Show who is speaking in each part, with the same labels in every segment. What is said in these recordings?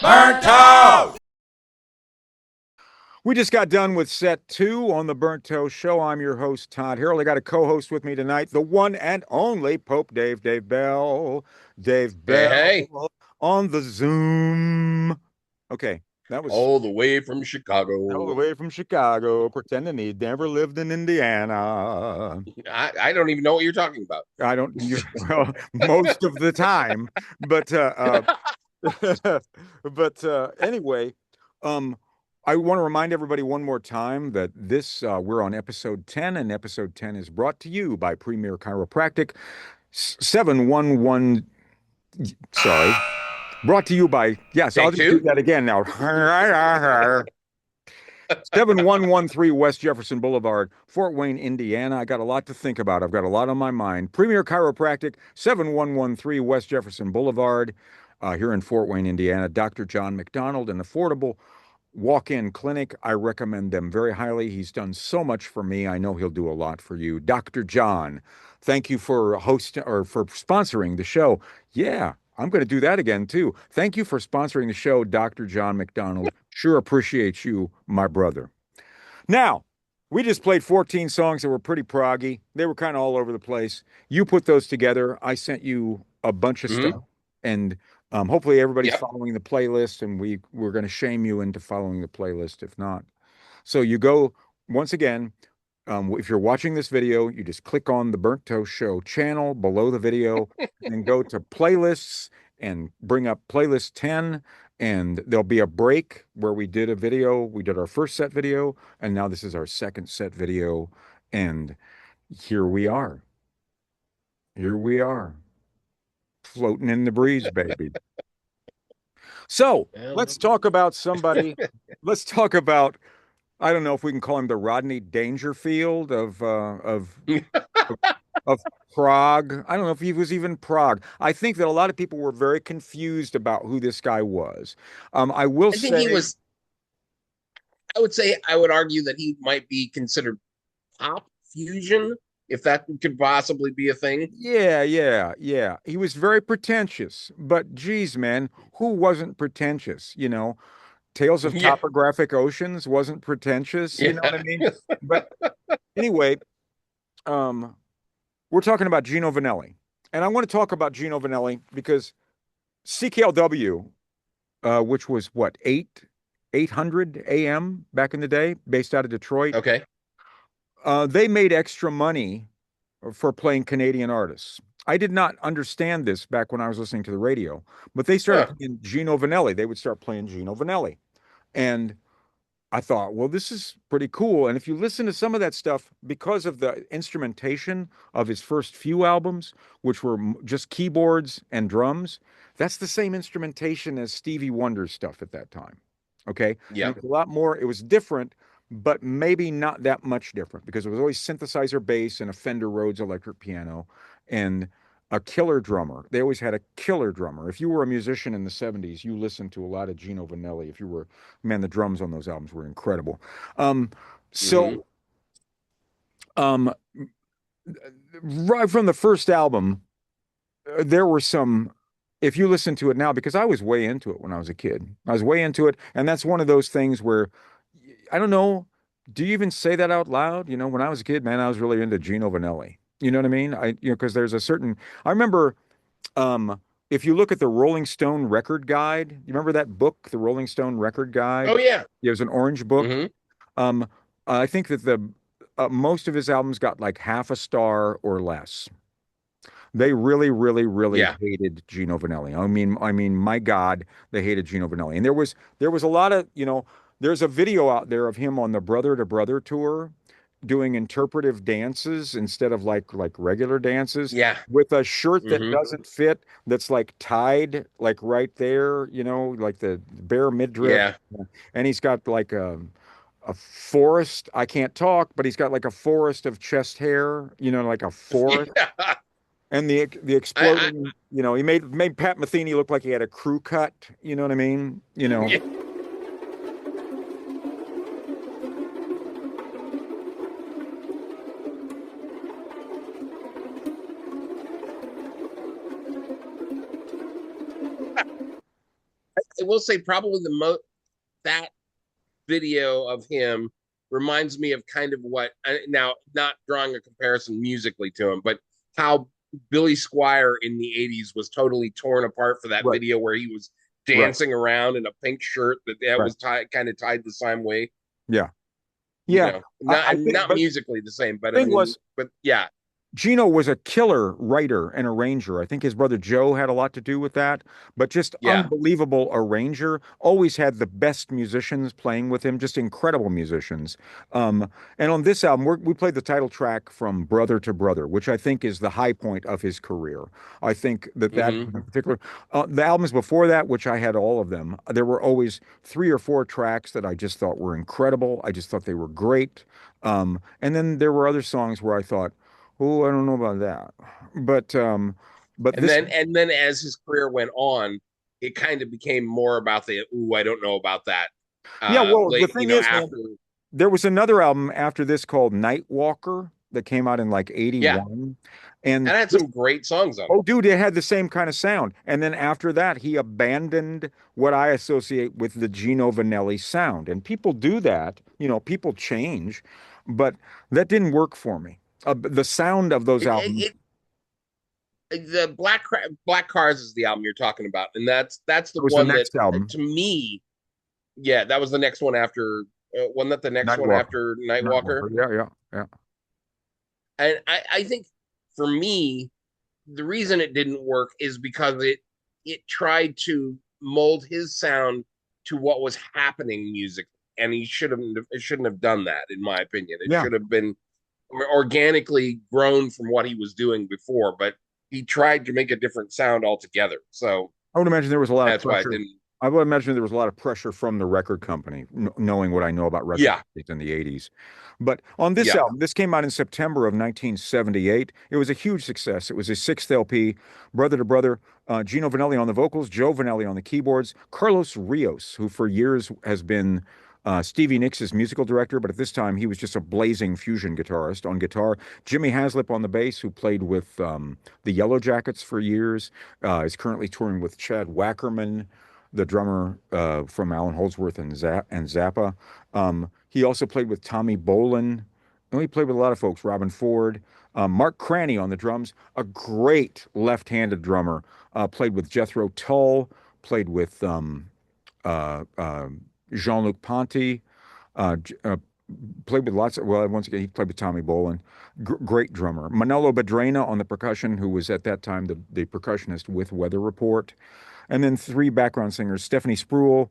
Speaker 1: Burnt toast!
Speaker 2: We just got done with set 2 on the Burnt Toast Show. I'm your host, Todd Harrell. I got a co-host with me tonight, the one and only Pope Dave Bell. Dave
Speaker 1: Hey,
Speaker 2: Bell
Speaker 1: hey.
Speaker 2: on the Zoom. Okay, that was
Speaker 1: All the way from
Speaker 2: all the
Speaker 1: Chicago.
Speaker 2: way from Chicago, pretending he never lived in Indiana.
Speaker 1: I don't even know what you're talking about.
Speaker 2: I don't, well, most of the time, but anyway, um, I want to remind everybody one more time that we're on episode 10, and episode 10 is brought to you by Premier Chiropractic 711. Sorry, brought to you by, yes, I'll
Speaker 1: Take
Speaker 2: just do
Speaker 1: two?
Speaker 2: that again now. 7113 West Jefferson Boulevard, Fort Wayne, Indiana. I got a lot to think about. I've got a lot on my mind. Premier Chiropractic, 7113 West Jefferson Boulevard, here in Fort Wayne, Indiana. Dr. John McDonald, an affordable walk-in clinic. I recommend them very highly. He's done so much for me. I know he'll do a lot for you. Dr. John, thank you for hosting or for sponsoring the show. Yeah, I'm going to do that again too. Thank you for sponsoring the show, Dr. John McDonald. Sure appreciate you, my brother. Now, we just played 14 songs that were pretty proggy. They were kind of all over the place. You put those together. I sent you a bunch of
Speaker 1: Mm-hmm.
Speaker 2: stuff, and hopefully everybody's
Speaker 1: Yep.
Speaker 2: following the playlist, and we're going to shame you into following the playlist if not. So you go once again. If you're watching this video, you just click on the Burnt Toast Show channel below the video and go to playlists and bring up playlist 10. And there'll be a break where we did a video. We did our first set video, and now this is our second set video. And here we are. Here we are, floating in the breeze, baby. So let's
Speaker 1: Well,
Speaker 2: talk about somebody. Let's talk about, I don't know if we can call him the Rodney Dangerfield of Prague. I don't know if he was even Prague. I think that a lot of people were very confused about who this guy was. I will
Speaker 1: I think he
Speaker 2: say,
Speaker 1: was, I would argue that he might be considered pop fusion, if that could possibly be a thing.
Speaker 2: yeah. He was very pretentious, but geez, man, who wasn't pretentious? Tales of
Speaker 1: Yeah.
Speaker 2: Topographic Oceans wasn't pretentious. You know what I
Speaker 1: Yeah.
Speaker 2: mean? But anyway, um, we're talking about Gino Vanelli, and I want to talk about Gino Vanelli because CKLW, which was what, 800 AM back in the day, based out of Detroit.
Speaker 1: Okay.
Speaker 2: They made extra money for playing Canadian artists. I did not understand this back when I was listening to the radio, but they started
Speaker 1: Huh.
Speaker 2: playing Gino Vanelli. They would start playing Gino Vanelli. And I thought, well, this is pretty cool. And if you listen to some of that stuff, because of the instrumentation of his first few albums, which were just keyboards and drums, that's the same instrumentation as Stevie Wonder's stuff at that time. Okay. And it
Speaker 1: Yep.
Speaker 2: was a lot more, it was different, but maybe not that much different because it was always synthesizer bass and a Fender Rhodes electric piano and a killer drummer. They always had a killer drummer. If you were a musician in the 70s, you listened to a lot of Gino Vanelli. If you were, man, the drums on those albums were incredible. Um,
Speaker 1: Mm-hmm.
Speaker 2: so, um, right from the first album, there were some, if you listen to it now, because I was way into it when I was a kid, I was way into it. And that's one of those things where, I don't know, do you even say that out loud? When I was a kid, man, I was really into Gino Vanelli. You know what I mean? Because there's a certain, I remember, um, if you look at the Rolling Stone record guide, you remember that book, the Rolling Stone record guide?
Speaker 1: Oh, yeah.
Speaker 2: It was an orange book.
Speaker 1: Mm-hmm.
Speaker 2: Um, I think that the most of his albums got like half a star or less. They really
Speaker 1: Yeah.
Speaker 2: hated Gino Vanelli. I mean, my God, they hated Gino Vanelli. And there was a lot of, there's a video out there of him on the Brother to Brother tour doing interpretive dances instead of like regular dances
Speaker 1: Yeah.
Speaker 2: with a shirt that
Speaker 1: Mm-hmm.
Speaker 2: doesn't fit, that's like tied like right there, like the bare midriff.
Speaker 1: Yeah.
Speaker 2: And he's got like a forest. I can't talk, but he's got like a forest of chest hair, like a forest.
Speaker 1: Yeah.
Speaker 2: And the
Speaker 1: I,
Speaker 2: exploding, he made Pat Metheny look like he had a crew cut. You know what I mean?
Speaker 1: yeah. I will say probably the most that video of him reminds me of kind of what now not drawing a comparison musically to him, but how Billy Squire in the 80s was totally torn apart for that
Speaker 2: Right,
Speaker 1: video where he was
Speaker 2: right,
Speaker 1: dancing around in a pink shirt that
Speaker 2: right.
Speaker 1: was tied kind of tied the same way.
Speaker 2: Yeah.
Speaker 1: You
Speaker 2: Yeah.
Speaker 1: know,
Speaker 2: I think,
Speaker 1: not
Speaker 2: but
Speaker 1: musically the same, but I
Speaker 2: the thing
Speaker 1: mean,
Speaker 2: was,
Speaker 1: but yeah,
Speaker 2: Gino was a killer writer and arranger. I think his brother Joe had a lot to do with that, but just
Speaker 1: yeah.
Speaker 2: unbelievable arranger. Always had the best musicians playing with him, just incredible musicians. And on this album, we played the title track from Brother to Brother, which I think is the high point of his career. I think that
Speaker 1: Hmm.
Speaker 2: in particular, the albums before that, which I had all of them, there were always three or four tracks that I just thought were incredible. I just thought they were great. And then there were other songs where I thought, oh, I don't know about that. But
Speaker 1: And
Speaker 2: this,
Speaker 1: then as his career went on, it kind of became more about the ooh, I don't know about that.
Speaker 2: yeah, well, the
Speaker 1: Late,
Speaker 2: thing is, man,
Speaker 1: after
Speaker 2: there was another album after this called Night Walker that came out in like
Speaker 1: yeah,
Speaker 2: 81. And
Speaker 1: and had
Speaker 2: this,
Speaker 1: some great songs on it.
Speaker 2: oh, dude, it had the same kind of sound. And then after that, he abandoned what I associate with the Gino Vanelli sound. And people do that, people change, but that didn't work for me. The sound of those
Speaker 1: It,
Speaker 2: albums,
Speaker 1: it, the Black Cars is the album you're talking about, and that's the
Speaker 2: it was the
Speaker 1: one that
Speaker 2: next album,
Speaker 1: to me, yeah, that was the next one after. Wasn't that the next
Speaker 2: Night
Speaker 1: one
Speaker 2: Walker.
Speaker 1: after
Speaker 2: Night
Speaker 1: Nightwalker?
Speaker 2: Walker. Yeah, yeah, yeah.
Speaker 1: And I think for me, the reason it didn't work is because it tried to mold his sound to what was happening musically, and he should have it shouldn't have done that, in my opinion. It
Speaker 2: Yeah.
Speaker 1: should have been organically grown from what he was doing before, but he tried to make a different sound altogether. So
Speaker 2: I would imagine there was a lot of
Speaker 1: that's why it
Speaker 2: pressure.
Speaker 1: didn't.
Speaker 2: I would imagine there was a lot of pressure from the record company, knowing what I know about record
Speaker 1: Yeah,
Speaker 2: companies in the 80s. But on this
Speaker 1: yeah,
Speaker 2: album, this came out in September of 1978. It was a huge success. It was his sixth LP, Brother to Brother. Gino Vanelli on the vocals, Joe Vanelli on the keyboards, Carlos Rios, who for years has been Stevie Nicks' musical director, but at this time he was just a blazing fusion guitarist on guitar. Jimmy Haslip on the bass, who played with the Yellow Jackets for years, is currently touring with Chad Wackerman, the drummer from Alan Holdsworth and Zappa. He also played with Tommy Bolin. And he played with a lot of folks, Robin Ford. Mark Craney on the drums, a great left-handed drummer. Played with Jethro Tull, played with uh, uh, Jean-Luc Ponty, played with lots of, well, once again, he played with Tommy Bolin. Great drummer. Manolo Badrena on the percussion, who was at that time the percussionist with Weather Report. And then three background singers, Stephanie Spruill,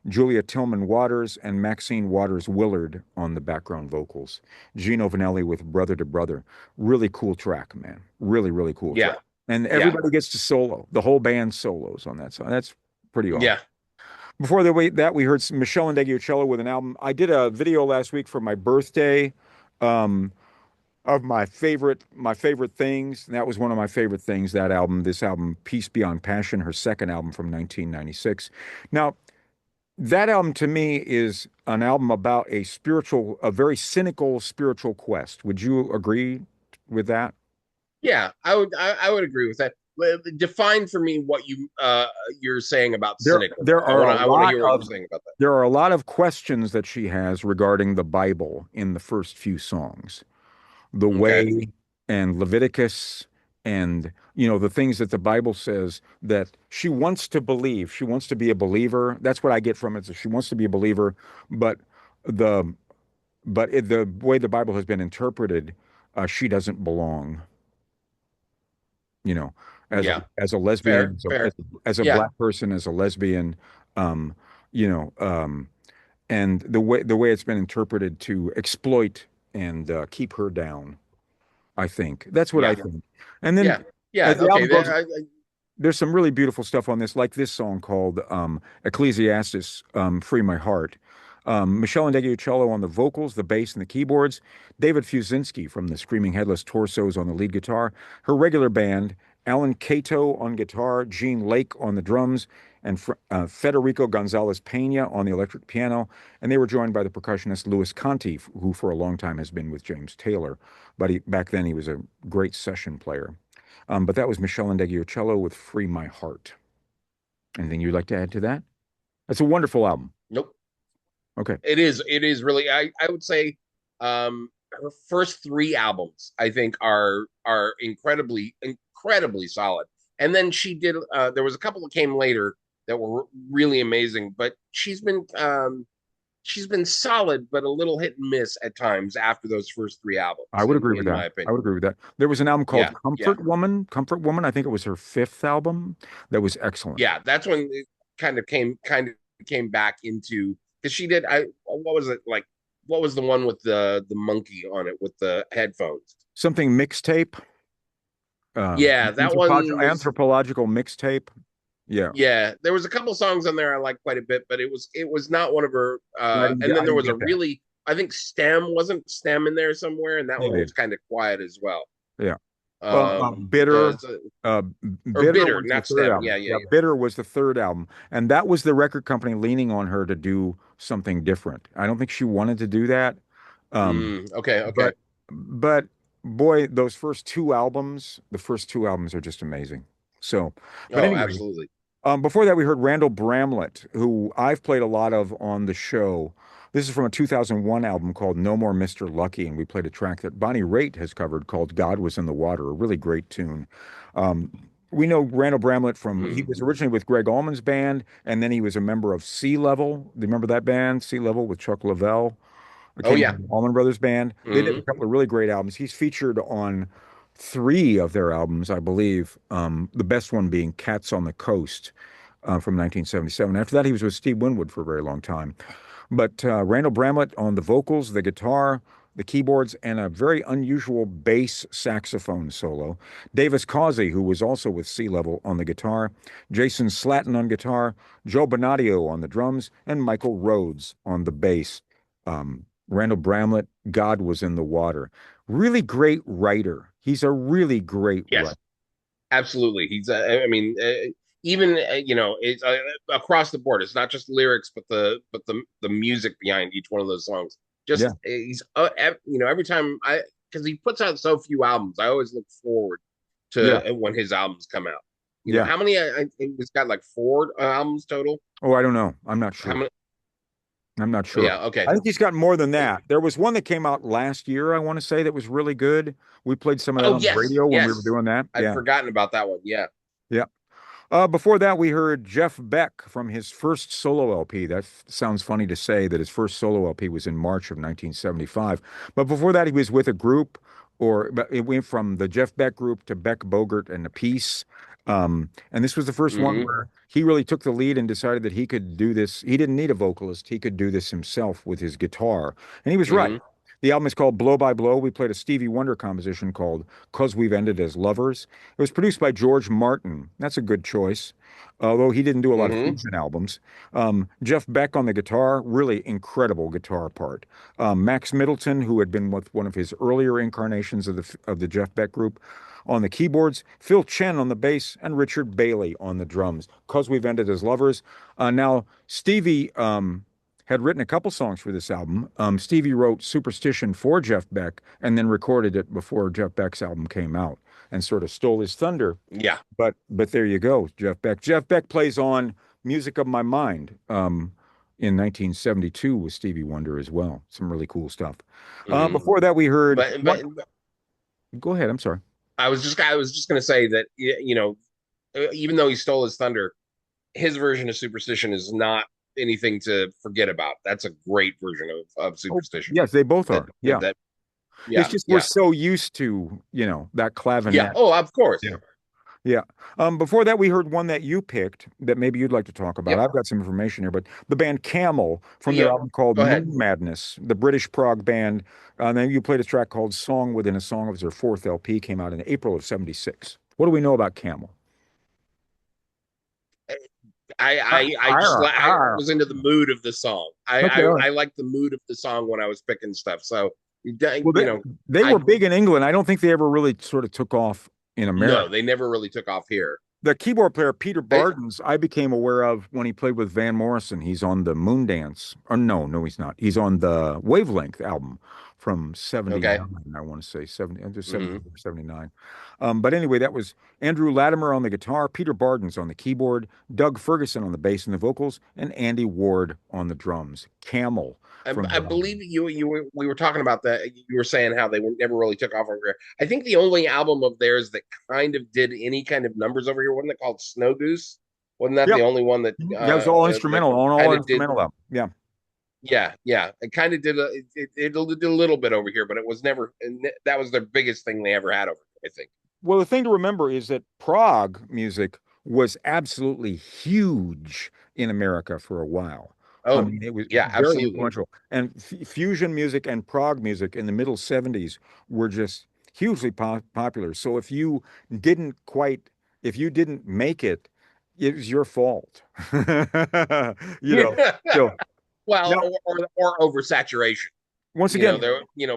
Speaker 2: Julia Tillman Waters, and Maxine Waters Willard on the background vocals. Gino Vanelli with Brother to Brother. Really cool track, man. Really, really cool track.
Speaker 1: yeah,
Speaker 2: And
Speaker 1: yeah,
Speaker 2: everybody gets to solo. The whole band solos on that song. That's pretty awesome.
Speaker 1: yeah,
Speaker 2: Before we heard some Michelle Indegiucello with an album. I did a video last week for my birthday. Um, of my favorite things. And that was one of my favorite things, that album, this album, Peace Beyond Passion, her second album from 1996. Now, that album to me is an album about a very cynical spiritual quest. Would you agree with that?
Speaker 1: yeah. I would agree with that. Define for me what you're saying about
Speaker 2: There,
Speaker 1: cynical.
Speaker 2: there are a
Speaker 1: I want to
Speaker 2: lot
Speaker 1: hear what you're
Speaker 2: of
Speaker 1: saying about that.
Speaker 2: there are a lot of questions that she has regarding the Bible in the first few songs. The
Speaker 1: Okay.
Speaker 2: way and Leviticus and the things that the Bible says that she wants to believe. She wants to be a believer. That's what I get from it. Is she wants to be a believer, but the the way the Bible has been interpreted, she doesn't belong. You know,
Speaker 1: Yeah.
Speaker 2: as a lesbian,
Speaker 1: Fair. Fair.
Speaker 2: as a
Speaker 1: Yeah.
Speaker 2: black person, as a lesbian, um, you know, and the way it's been interpreted to exploit and keep her down. I think that's what I
Speaker 1: Yeah.
Speaker 2: think. And
Speaker 1: Yeah.
Speaker 2: then
Speaker 1: Yeah.
Speaker 2: as the
Speaker 1: Okay.
Speaker 2: album goes, there's some really beautiful stuff on this, like this song called Ecclesiastes, Free My Heart. Michelle Indegiucello on the vocals, the bass, and the keyboards. David Fuzinski from the Screaming Headless Torsos on the lead guitar. Her regular band, Alan Cato on guitar, Gene Lake on the drums, and Federico Gonzalez Pena on the electric piano. And they were joined by the percussionist Louis Conti, who for a long time has been with James Taylor. But back then he was a great session player. But that was Michelle Indegiucello with Free My Heart. Anything you'd like to add to that? It's a wonderful album.
Speaker 1: Nope.
Speaker 2: Okay.
Speaker 1: It is really I would say her first three albums I think are incredibly solid. And then she did there was a couple that came later that were really amazing, but she's been solid but a little hit and miss at times after those first three
Speaker 2: I
Speaker 1: albums
Speaker 2: would agree with
Speaker 1: in
Speaker 2: that.
Speaker 1: my
Speaker 2: I
Speaker 1: opinion.
Speaker 2: would agree with that. There was an album called
Speaker 1: Yeah, yeah.
Speaker 2: Comfort Woman. Comfort Woman. I think it was her fifth album. That was excellent.
Speaker 1: Yeah, that's when it kind of came back into because she did I what was it like what was the one with the monkey on it with the headphones?
Speaker 2: Something mixtape.
Speaker 1: Yeah, that one was
Speaker 2: Anthropological mixtape. Yeah.
Speaker 1: yeah, there was a couple songs on there I liked quite a bit, but it was not one of her and then
Speaker 2: I
Speaker 1: there
Speaker 2: didn't
Speaker 1: was a
Speaker 2: get that.
Speaker 1: really I think Stem wasn't Stem in there somewhere and that
Speaker 2: Yeah,
Speaker 1: one
Speaker 2: yeah.
Speaker 1: was kind of quiet as well.
Speaker 2: Yeah. Well, Bitter,
Speaker 1: So,
Speaker 2: uh,
Speaker 1: or
Speaker 2: Bitter
Speaker 1: Bitter,
Speaker 2: was the
Speaker 1: not
Speaker 2: third
Speaker 1: Stem.
Speaker 2: album.
Speaker 1: Yeah, yeah,
Speaker 2: Yeah,
Speaker 1: yeah.
Speaker 2: Bitter was the third album, and that was the record company leaning on her to do something different. I don't think she wanted to do that, um,
Speaker 1: Okay, okay.
Speaker 2: but but boy, those first two albums, the first two albums are just amazing. So, but
Speaker 1: Oh,
Speaker 2: anyway,
Speaker 1: absolutely.
Speaker 2: before that, we heard Randall Bramlett, who I've played a lot of on the show. This is from a 2001 album called No More Mr. Lucky, and we played a track that Bonnie Raitt has covered called God Was in the Water, a really great tune. Um, we know Randall Bramlett he
Speaker 1: Mm.
Speaker 2: was originally with Greg Allman's band, and then he was a member of Sea Level. Do you remember that band, Sea Level, with Chuck Leavell? It
Speaker 1: Oh
Speaker 2: came
Speaker 1: yeah.
Speaker 2: from the Allman Brothers Band. They did a
Speaker 1: Hmm.
Speaker 2: couple of really great albums. He's featured on three of their albums, I believe. The best one being Cats on the Coast from 1977. After that, he was with Steve Winwood for a very long time. But Randall Bramlett on the vocals, the guitar, the keyboards, and a very unusual bass saxophone solo. Davis Causey, who was also with Sea Level on the guitar, Jason Slatton on guitar, Joe Bonadio on the drums, and Michael Rhodes on the bass. Randall Bramlett, God Was in the Water. Really great writer. He's a really great writer.
Speaker 1: Yes. Absolutely. I mean, even it's across the board. It's not just lyrics, but the music behind each one of those songs.
Speaker 2: Yeah,
Speaker 1: Just he's every time I because he puts out so few albums, I always look forward
Speaker 2: yeah,
Speaker 1: to when his albums come out.
Speaker 2: yeah.
Speaker 1: How many? I think he's got like four albums total.
Speaker 2: Oh, I don't know. I'm not
Speaker 1: How
Speaker 2: sure.
Speaker 1: many?
Speaker 2: I'm not sure.
Speaker 1: Yeah. Okay.
Speaker 2: I think he's got more than
Speaker 1: Uh,
Speaker 2: that. There was one that came out last year, I want to say, that was really good. We played some of that
Speaker 1: Oh
Speaker 2: on the
Speaker 1: yes,
Speaker 2: radio when we were
Speaker 1: yes.
Speaker 2: doing that.
Speaker 1: I'd
Speaker 2: Yeah.
Speaker 1: forgotten about that one. Yeah.
Speaker 2: Yeah. Before that, we heard Jeff Beck from his first solo LP. That sounds funny to say that his first solo LP was in March of 1975. But before that, he was with a group, but it went from the Jeff Beck group to Beck Bogert and the Peace. And this was the first one
Speaker 1: Hmm.
Speaker 2: where he really took the lead and decided that he could do this. He didn't need a vocalist. He could do this himself with his guitar. And he was right.
Speaker 1: Hmm.
Speaker 2: The album is called Blow by Blow. We played a Stevie Wonder composition called "'Cause We've Ended as Lovers." It was produced by George Martin. That's a good choice, although he didn't do a lot of
Speaker 1: Hmm.
Speaker 2: fusion albums. Jeff Beck on the guitar, really incredible guitar part. Max Middleton, who had been with one of his earlier incarnations of the Jeff Beck group, on the keyboards, Phil Chen on the bass, and Richard Bailey on the drums. "'Cause We've Ended as Lovers." Now, Stevie had written a couple songs for this album. Stevie wrote Superstition for Jeff Beck and then recorded it before Jeff Beck's album came out and sort of stole his thunder.
Speaker 1: Yeah.
Speaker 2: But there you go, Jeff Beck. Jeff Beck plays on Music of My Mind in 1972 with Stevie Wonder as well. Some really cool stuff.
Speaker 1: Hmm.
Speaker 2: Before that, we heard
Speaker 1: But
Speaker 2: what?
Speaker 1: but
Speaker 2: Go ahead. I'm sorry.
Speaker 1: I was just gonna say that even though he stole his thunder, his version of Superstition is not anything to forget about. That's a great version of
Speaker 2: Oh,
Speaker 1: Superstition.
Speaker 2: yes, they both
Speaker 1: That
Speaker 2: are. Yeah.
Speaker 1: that
Speaker 2: It's
Speaker 1: yeah,
Speaker 2: just we're
Speaker 1: yeah,
Speaker 2: so used to, that
Speaker 1: yeah.
Speaker 2: clavinet.
Speaker 1: Oh, of course.
Speaker 2: Yeah. Yeah. Before that, we heard one that you picked that maybe you'd like to talk about.
Speaker 1: Yep.
Speaker 2: I've got some information here, but the band Camel from their
Speaker 1: Yep.
Speaker 2: album called
Speaker 1: Go ahead.
Speaker 2: Moon Madness, the British prog band. Then you played a track called Song Within a Song. It was their fourth LP, came out in April of '76. What do we know about Camel?
Speaker 1: I just
Speaker 2: Arr,
Speaker 1: I
Speaker 2: arr.
Speaker 1: was into the mood of the song. I
Speaker 2: Okay,
Speaker 1: I,
Speaker 2: all right.
Speaker 1: I like the mood of the song when I was picking stuff. So
Speaker 2: Well,
Speaker 1: you know,
Speaker 2: they were
Speaker 1: I
Speaker 2: big in England. I don't think they ever really sort of took off in
Speaker 1: no,
Speaker 2: America.
Speaker 1: they never really took off here.
Speaker 2: The keyboard player Peter
Speaker 1: I,
Speaker 2: Bardens, I became aware of when he played with Van Morrison. He's on the Moondance. Or no, no, he's not. He's on the Wavelength album from
Speaker 1: Okay.
Speaker 2: 79, I want to say 70, just 70
Speaker 1: Hmm.
Speaker 2: or 79. But anyway, that was Andrew Latimer on the guitar, Peter Bardens on the keyboard, Doug Ferguson on the bass and the vocals, and Andy Ward on the drums. Camel from
Speaker 1: I believe we were talking about that. You were saying how they never really took off over here. I think the only album of theirs that kind of did any kind of numbers over here wasn't it called Snow Goose? Wasn't that the
Speaker 2: Yep.
Speaker 1: only one that
Speaker 2: That was all
Speaker 1: that
Speaker 2: instrumental, on all
Speaker 1: kind of did?
Speaker 2: instrumental album. Yeah.
Speaker 1: Yeah, yeah. It kind of did it did a little bit over here, but it was never. And that was their biggest thing they ever had over here, I think.
Speaker 2: Well, the thing to remember is that prog music was absolutely huge in America for a while. I
Speaker 1: Oh,
Speaker 2: mean, it was
Speaker 1: yeah,
Speaker 2: very
Speaker 1: absolutely.
Speaker 2: influential. And f fusion music and prog music in the middle 70s were just hugely popular. So didn't quite, if you didn't make it, it was your fault. You know, so
Speaker 1: Well,
Speaker 2: now,
Speaker 1: or oversaturation.
Speaker 2: once again,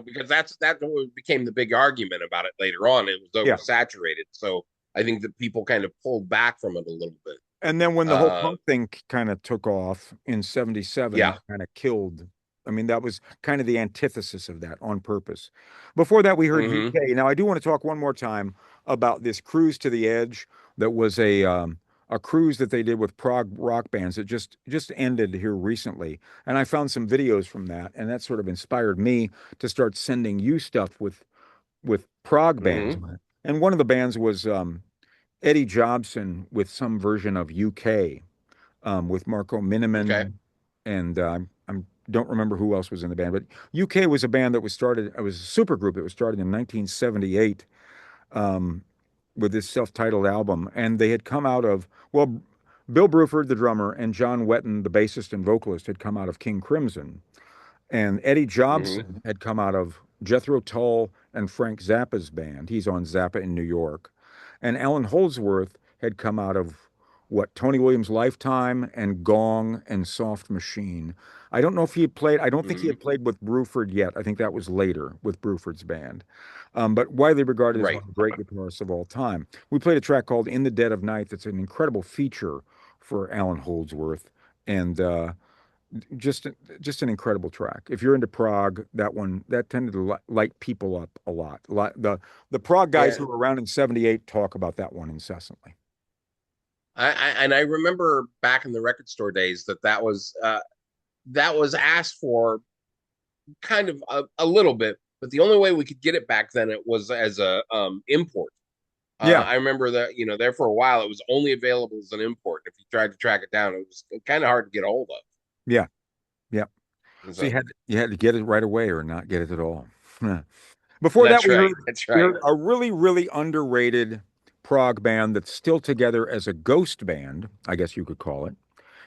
Speaker 1: Because that became the big argument about it later on. It was
Speaker 2: yeah.
Speaker 1: oversaturated, so I think that people kind of pulled back from it a little bit.
Speaker 2: And then when the whole
Speaker 1: Uh,
Speaker 2: punk thing kind of took off in 77,
Speaker 1: yeah.
Speaker 2: that kind of killed. I mean, that was kind of the antithesis of that on purpose. Before that, we heard
Speaker 1: Hmm.
Speaker 2: UK. Now, I do want to talk one more time about this cruise to the edge that was a cruise that they did with prog rock bands that just ended here recently. And I found some videos from that, and that sort of inspired me to start sending you stuff with prog bands
Speaker 1: Hmm.
Speaker 2: on it. And one of the bands was Eddie Jobson with some version of UK, with Marco
Speaker 1: Okay.
Speaker 2: Miniman, and I'm don't remember who else was in the band, but UK was a band that was started. It was a super group that was started in 1978, um, with this self-titled album, and they had come out of, well, Bill Bruford, the drummer, and John Wetton, the bassist and vocalist, had come out of King Crimson, and Eddie
Speaker 1: Hmm.
Speaker 2: Jobson had come out of Jethro Tull and Frank Zappa's band. He's on Zappa in New York. And Alan Holdsworth had come out of what, Tony Williams' Lifetime and Gong and Soft Machine. I don't know if he had played, I don't think he
Speaker 1: Hmm.
Speaker 2: had played with Bruford yet. I think that was later with Bruford's band. But widely regarded as one
Speaker 1: Right.
Speaker 2: of the great guitarists of all time. We played a track called In the Dead of Night that's an incredible feature for Alan Holdsworth. And just just an incredible track. If you're into prog, that one that tended to light people up a lot. The prog guys
Speaker 1: Yeah.
Speaker 2: who were around in '78 talk about that one incessantly.
Speaker 1: And I remember back in the record store days that was asked for kind of a little bit, but the only way we could get it back then it was as a import.
Speaker 2: Yeah,
Speaker 1: I remember that there for a while it was only available as an import. If you tried to track it down, it was kind of hard to get a hold
Speaker 2: yeah, yeah.
Speaker 1: of.
Speaker 2: So
Speaker 1: So
Speaker 2: you had to get it right away or not get it at all. Before that,
Speaker 1: that's right. That's
Speaker 2: we
Speaker 1: right.
Speaker 2: heard a really underrated prog band that's still together as a ghost band, I guess you could call it,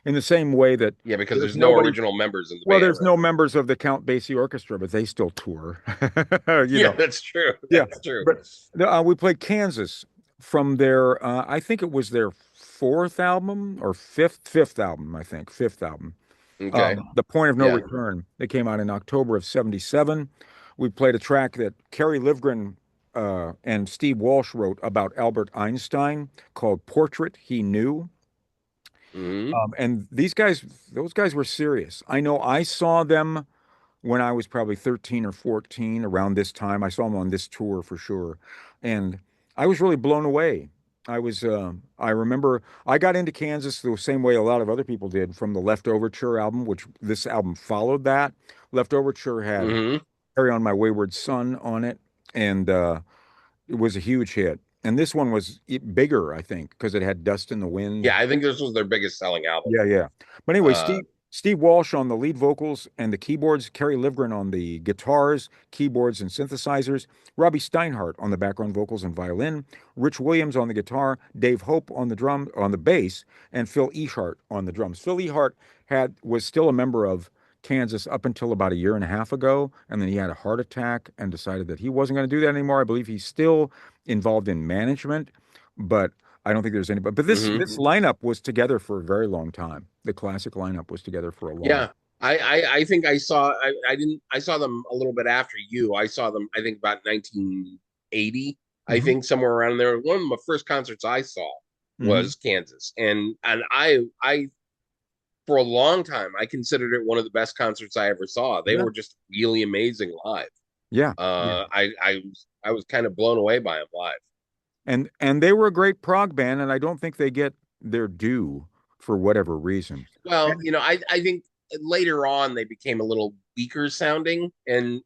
Speaker 2: in the same way that
Speaker 1: Yeah, because
Speaker 2: there's
Speaker 1: there's no
Speaker 2: nobody.
Speaker 1: original members in the
Speaker 2: Well,
Speaker 1: band,
Speaker 2: there's
Speaker 1: right?
Speaker 2: no members of the Count Basie Orchestra, but they still tour. You
Speaker 1: Yeah,
Speaker 2: know.
Speaker 1: that's true.
Speaker 2: Yeah,
Speaker 1: That's true.
Speaker 2: but we played Kansas from their, I think it was their fourth album or fifth album, I think, fifth album.
Speaker 1: Okay.
Speaker 2: The Point of No
Speaker 1: Yeah.
Speaker 2: Return. They came out in October of '77. We played a track that Kerry Livgren and Steve Walsh wrote about Albert Einstein called Portrait He Knew.
Speaker 1: Hmm.
Speaker 2: And those guys were serious. I know I saw them when I was probably 13 or 14, around this time. I saw him on this tour for sure. And I was really blown away. I remember I got into Kansas the same way a lot of other people did from the Left Overture album, which this album followed that. Left Overture had
Speaker 1: Hmm.
Speaker 2: Carry On My Wayward Son on it, and it was a huge hit. And this one was bigger, I think, because it had Dust in the Wind.
Speaker 1: Yeah, I think this was their biggest selling album.
Speaker 2: Yeah, yeah. But anyway,
Speaker 1: Uh,
Speaker 2: Steve Walsh on the lead vocals and the keyboards, Kerry Livgren on the guitars, keyboards, and synthesizers, Robbie Steinhardt on the background vocals and violin, Rich Williams on the guitar, Dave Hope on the bass, and Phil Eachart on the drums. Phil Eachart was still a member of Kansas up until about a year and a half ago, and then he had a heart attack and decided that he wasn't going to do that anymore. I believe he's still involved in management, but I don't think there's anybody. But
Speaker 1: hmm.
Speaker 2: this lineup was together for a very long time. The classic lineup was together for a long.
Speaker 1: Yeah. I think I didn't I saw them a little bit after you. I saw them I think about 1980. I
Speaker 2: Hmm.
Speaker 1: think somewhere around there. One of my first concerts I saw
Speaker 2: Hmm.
Speaker 1: was Kansas. And I for a long time I considered it one of the best concerts I ever saw. They
Speaker 2: Yeah.
Speaker 1: were just really amazing live.
Speaker 2: Yeah. Yeah.
Speaker 1: I was kind of blown away by him live.
Speaker 2: And they were a great prog band, and I don't think they get their due for whatever reason.
Speaker 1: Well,
Speaker 2: And,
Speaker 1: you know, I think later on they became a little weaker sounding, and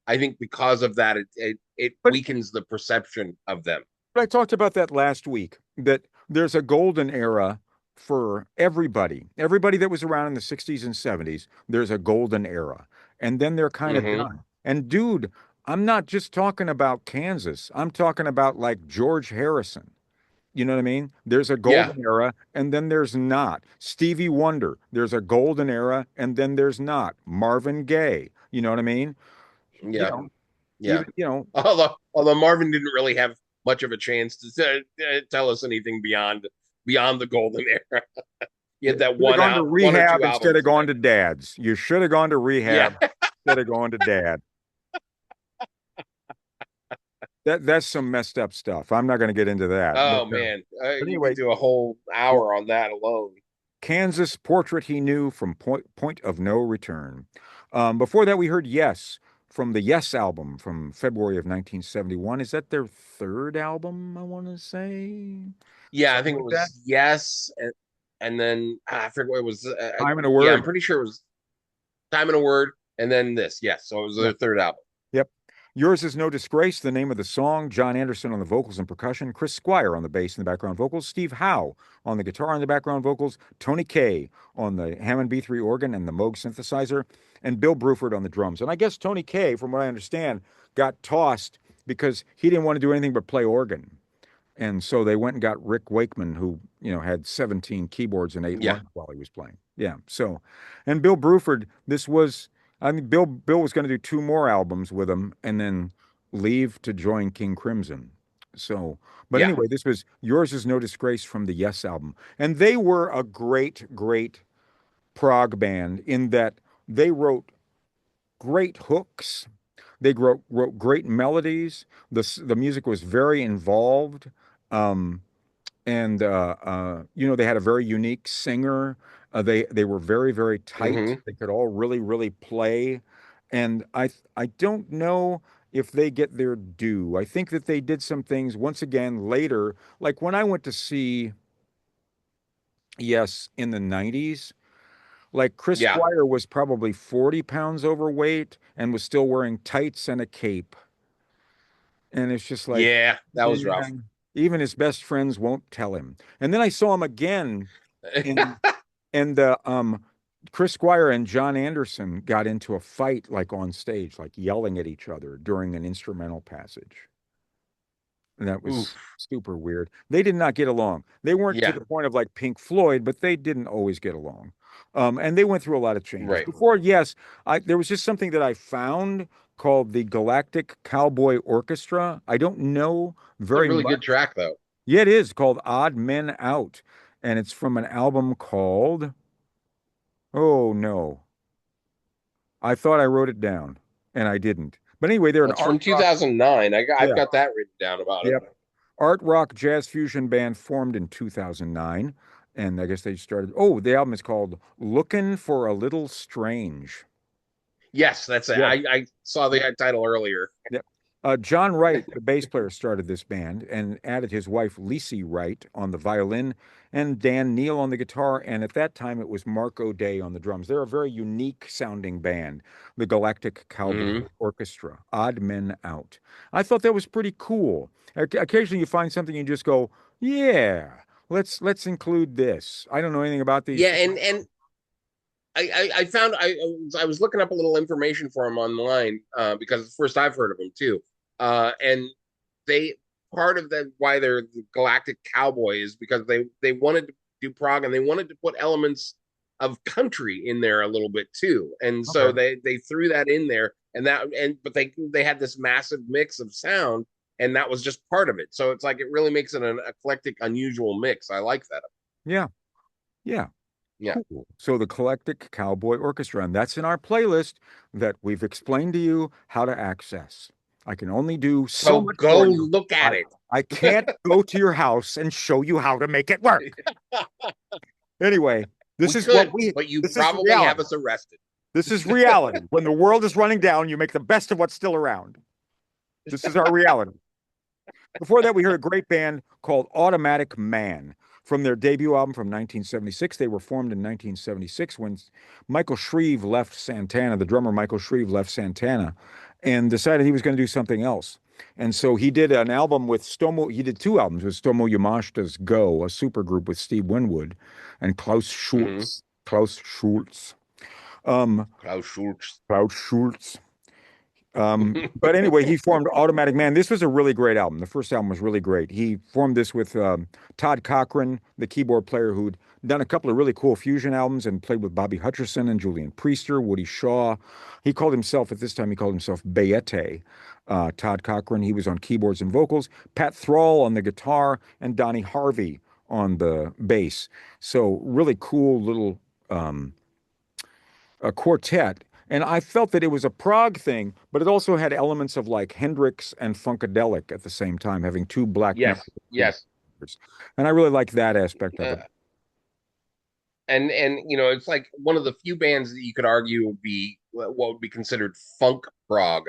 Speaker 1: I think because of that, it
Speaker 2: but
Speaker 1: weakens the perception of them.
Speaker 2: But I talked about that last week, that there's a golden era for everybody. Everybody that was around in the 60s and 70s, there's a golden era. And then they're kind of
Speaker 1: Hmm.
Speaker 2: done. And dude, I'm not just talking about Kansas. I'm talking about like George Harrison. You know what I mean? There's a
Speaker 1: Yeah,
Speaker 2: golden era and then there's not. Stevie Wonder, there's a golden era and then there's not. Marvin Gaye, you know what I mean? You
Speaker 1: yeah,
Speaker 2: know,
Speaker 1: yeah.
Speaker 2: even, you know,
Speaker 1: Although Marvin didn't really have much of a chance to tell us anything beyond the golden era. He
Speaker 2: yeah,
Speaker 1: had that
Speaker 2: should have gone to
Speaker 1: one or two
Speaker 2: rehab instead of
Speaker 1: albums
Speaker 2: going
Speaker 1: that
Speaker 2: to dad's. You should have gone to
Speaker 1: yeah.
Speaker 2: rehab instead of going to dad. That's some messed up stuff. I'm not going to get into that.
Speaker 1: Oh man,
Speaker 2: But
Speaker 1: you could
Speaker 2: anyway,
Speaker 1: do a whole
Speaker 2: yeah,
Speaker 1: hour on that alone.
Speaker 2: Kansas Portrait He Knew from Point of No Return. Before that, we heard Yes from the Yes album from February of 1971. Is that their third album, I want to say?
Speaker 1: Yeah, I
Speaker 2: Something
Speaker 1: think it
Speaker 2: like that.
Speaker 1: was Yes, and then I forget what it was.
Speaker 2: Time and a
Speaker 1: Yeah, I'm
Speaker 2: Word.
Speaker 1: pretty sure it was Time and a Word, and then this. Yes, so it was
Speaker 2: Yeah.
Speaker 1: their third album.
Speaker 2: Yep. Yours is No Disgrace, the name of the song. John Anderson on the vocals and percussion. Chris Squire on the bass and the background vocals. Steve Howe on the guitar and the background vocals. Tony Kaye on the Hammond B3 organ and the Moog synthesizer. And Bill Bruford on the drums. And I guess Tony Kaye, from what I understand, got tossed because he didn't want to do anything but play organ. And so they went and got Rick Wakeman, who, had 17 keyboards and eight
Speaker 1: Yeah,
Speaker 2: lungs while he was playing. Yeah. So, and Bill Bruford, I mean, Bill was going to do two more albums with him and then leave to join King Crimson. So, but
Speaker 1: yeah.
Speaker 2: anyway, this was Yours Is No Disgrace from the Yes album. And they were a great, great prog band in that they wrote great hooks. They wrote great melodies. The music was very involved. Um, and they had a very unique singer. They were very, very tight.
Speaker 1: Hmm.
Speaker 2: They could all really, really play. And I don't know if they get their due. I think that they did some things once again later, like when I went to see Yes in the 90s, like Chris
Speaker 1: Yeah,
Speaker 2: Squire was probably 40 pounds overweight and was still wearing tights and a cape. And it's just like,
Speaker 1: yeah. That was rough.
Speaker 2: man, even his best friends won't tell him. And then I saw him again in and Chris Squire and John Anderson got into a fight like on stage, like yelling at each other during an instrumental passage. And that was
Speaker 1: Oof.
Speaker 2: super weird. They did not get along. They weren't to
Speaker 1: Yeah.
Speaker 2: the point of like Pink Floyd, but they didn't always get along. And they went through a lot of changes.
Speaker 1: Right.
Speaker 2: Before, yes, there was just something that I found called the Galactic Cowboy Orchestra. I don't know
Speaker 1: It's a
Speaker 2: very
Speaker 1: really
Speaker 2: much.
Speaker 1: good track though.
Speaker 2: Yeah, it is called Odd Men Out, and it's from an album called, oh no, I thought I wrote it down, and I didn't. But anyway, they're an
Speaker 1: That's from
Speaker 2: art rock.
Speaker 1: 2009. I've
Speaker 2: Yeah,
Speaker 1: got that written down about it.
Speaker 2: yep. Art rock jazz fusion band formed in 2009. And I guess they started. Oh, the album is called Looking for a Little Strange.
Speaker 1: Yes, that's it.
Speaker 2: Yeah.
Speaker 1: I saw the title earlier.
Speaker 2: Yep. John Wright, the bass player, started this band and added his wife Lisi Wright on the violin and Dan Neal on the guitar. And at that time, it was Mark O'Day on the drums. They're a very unique sounding band, the Galactic Cowboy
Speaker 1: Hmm.
Speaker 2: Orchestra, Odd Men Out. I thought that was pretty cool. Occasionally, you find something you just go, yeah, let's include this. I don't know anything about these
Speaker 1: Yeah,
Speaker 2: guys.
Speaker 1: and I found I was looking up a little information for him online because it's the first I've heard of him too. And they part of the why they're the Galactic Cowboy is because they wanted to do prog and they wanted to put elements of country in there a little bit too. And so
Speaker 2: Okay.
Speaker 1: they threw that in there but they had this massive mix of sound and that was just part of it. So it's like it really makes it an eclectic, unusual mix. I like that.
Speaker 2: Yeah, yeah.
Speaker 1: Yeah.
Speaker 2: Cool. So the Eclectic Cowboy Orchestra, and that's in our playlist that we've explained to you how to access. I can only do so
Speaker 1: So
Speaker 2: much
Speaker 1: go
Speaker 2: for you.
Speaker 1: look at
Speaker 2: I
Speaker 1: it.
Speaker 2: I can't go to your house and show you how to make it work. Anyway,
Speaker 1: We could, but you
Speaker 2: this is
Speaker 1: probably have
Speaker 2: reality.
Speaker 1: us arrested.
Speaker 2: This is reality. When the world is running down, you make the best of what's still around. This is our reality. Before that, we heard a great band called Automatic Man from their debut album from 1976. They were formed in 1976 when Michael Shreve left Santana, the drummer Michael Shreve left Santana, and decided he was going to do something else. And so he did an album with Stomo. He did two albums with Stomo Yamashita's Go, a supergroup with Steve Winwood and Klaus
Speaker 1: Hmm.
Speaker 2: Schultz. Klaus Schultz. Um,
Speaker 1: Klaus Schultz.
Speaker 2: Klaus Schultz. But anyway, he formed Automatic Man. This was a really great album. The first album was really great. He formed this with Todd Cochran, the keyboard player who'd done a couple of really cool fusion albums and played with Bobby Hutcherson and Julian Priester, Woody Shaw. He called himself, at this time, he called himself Bayete. Todd Cochran, he was on keyboards and vocals, Pat Thrall on the guitar, and Donnie Harvey on the bass. So really cool little um, a quartet. And I felt that it was a prog thing, but it also had elements of like Hendrix and Funkadelic at the same time, having two black
Speaker 1: Yes, yes.
Speaker 2: members. And I really like that aspect of
Speaker 1: Uh,
Speaker 2: it.
Speaker 1: and it's like one of the few bands that you could argue would be what would be considered funk prog.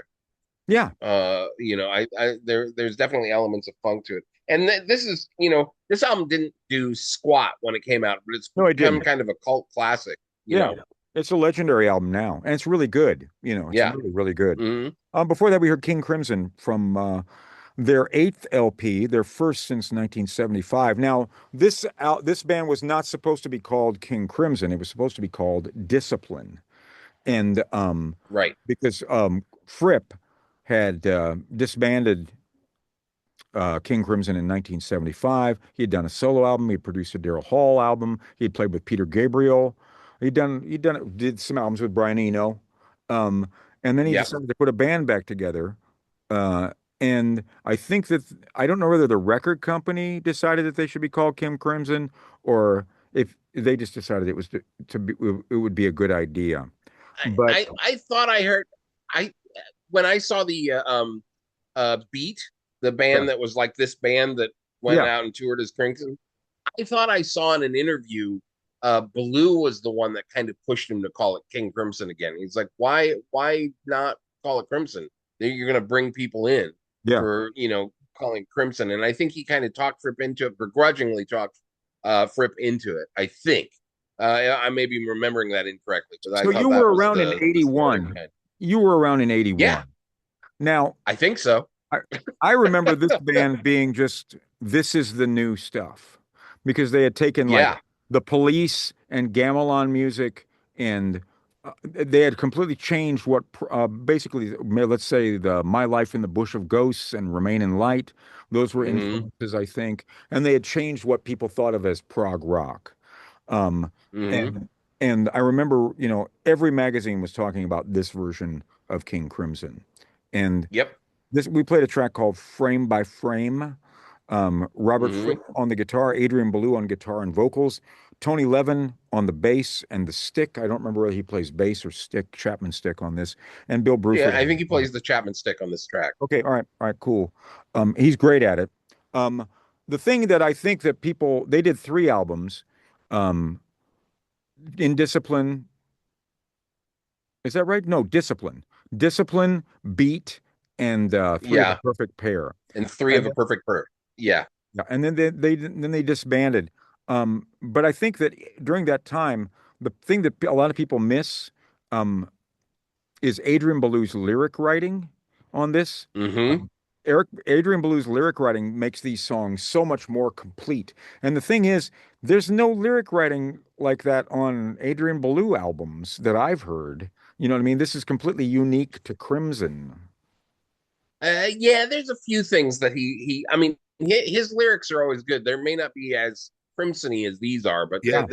Speaker 2: Yeah.
Speaker 1: There's definitely elements of funk to it. And this is, this album didn't do squat when it came out, but it's
Speaker 2: No, I
Speaker 1: become
Speaker 2: didn't.
Speaker 1: kind of a cult classic, you
Speaker 2: Yeah.
Speaker 1: know.
Speaker 2: It's a legendary album now, and it's really good. It's
Speaker 1: Yeah.
Speaker 2: really, really good.
Speaker 1: Hmm.
Speaker 2: Before that, we heard King Crimson from their eighth LP, their first since 1975. Now, this band was not supposed to be called King Crimson. It was supposed to be called Discipline. And
Speaker 1: Right.
Speaker 2: because Fripp had disbanded King Crimson in 1975. He had done a solo album. He had produced a Daryl Hall album. He had played with Peter Gabriel. Did some albums with Brian Eno. Um, and then he
Speaker 1: Yep.
Speaker 2: decided to put a band back together. Uh, and I think that I don't know whether the record company decided that they should be called King Crimson or if they just decided to be, it would be a good idea. But
Speaker 1: I thought I heard I when I saw the Beat, the
Speaker 2: yeah,
Speaker 1: band that was like this band that went
Speaker 2: yeah,
Speaker 1: out and toured as Crimson. I thought I saw in an interview, Blue was the one that kind of pushed him to call it King Crimson again. He's like, why not call it Crimson? You're going to bring people in
Speaker 2: yeah.
Speaker 1: for, calling Crimson. And I think he kind of talked Fripp into it, begrudgingly talked Fripp into it, I think. I may be remembering that incorrectly, but I
Speaker 2: So
Speaker 1: thought
Speaker 2: you
Speaker 1: that
Speaker 2: were
Speaker 1: was
Speaker 2: around in
Speaker 1: the story
Speaker 2: 81.
Speaker 1: behind it.
Speaker 2: You were around in
Speaker 1: Yeah,
Speaker 2: 81. Now,
Speaker 1: I think so.
Speaker 2: I, I remember this band being just, this is the new stuff because they had taken like
Speaker 1: Yeah.
Speaker 2: the Police and Gamelan music and they had completely changed what basically, let's say, the My Life in the Bush of Ghosts and Remain in Light. Those were
Speaker 1: Hmm.
Speaker 2: influences, I think. And they had changed what people thought of as prog rock. Um,
Speaker 1: Hmm.
Speaker 2: and and I remember, every magazine was talking about this version of King Crimson. And
Speaker 1: Yep.
Speaker 2: this we played a track called Frame by Frame. Robert Fripp
Speaker 1: Hmm.
Speaker 2: on the guitar, Adrian Belew on guitar and vocals, Tony Levin on the bass and the stick. I don't remember whether he plays bass or stick, Chapman stick on this, and Bill
Speaker 1: Yeah,
Speaker 2: Bruford
Speaker 1: I
Speaker 2: on
Speaker 1: think he
Speaker 2: guitar.
Speaker 1: plays the Chapman stick on this track.
Speaker 2: Okay, all right, cool. He's great at it. Um, the thing that I think that they did three albums, um, in Discipline. Is that right? No, Discipline, Beat, and Three of a
Speaker 1: Yeah,
Speaker 2: Perfect Pair.
Speaker 1: and three of
Speaker 2: And
Speaker 1: a perfect bird. Yeah.
Speaker 2: yeah, and then they disbanded. But I think that during that time, the thing that a lot of people miss um, is Adrian Belew's lyric writing on this.
Speaker 1: Hmm.
Speaker 2: Um, Adrian Belew's lyric writing makes these songs so much more complete. And the thing is, there's no lyric writing like that on Adrian Belew albums that I've heard. You know what I mean? This is completely unique to Crimson.
Speaker 1: Yeah, there's a few things that I mean, his lyrics are always good. There may not be as crimsony as these are, but
Speaker 2: Yeah.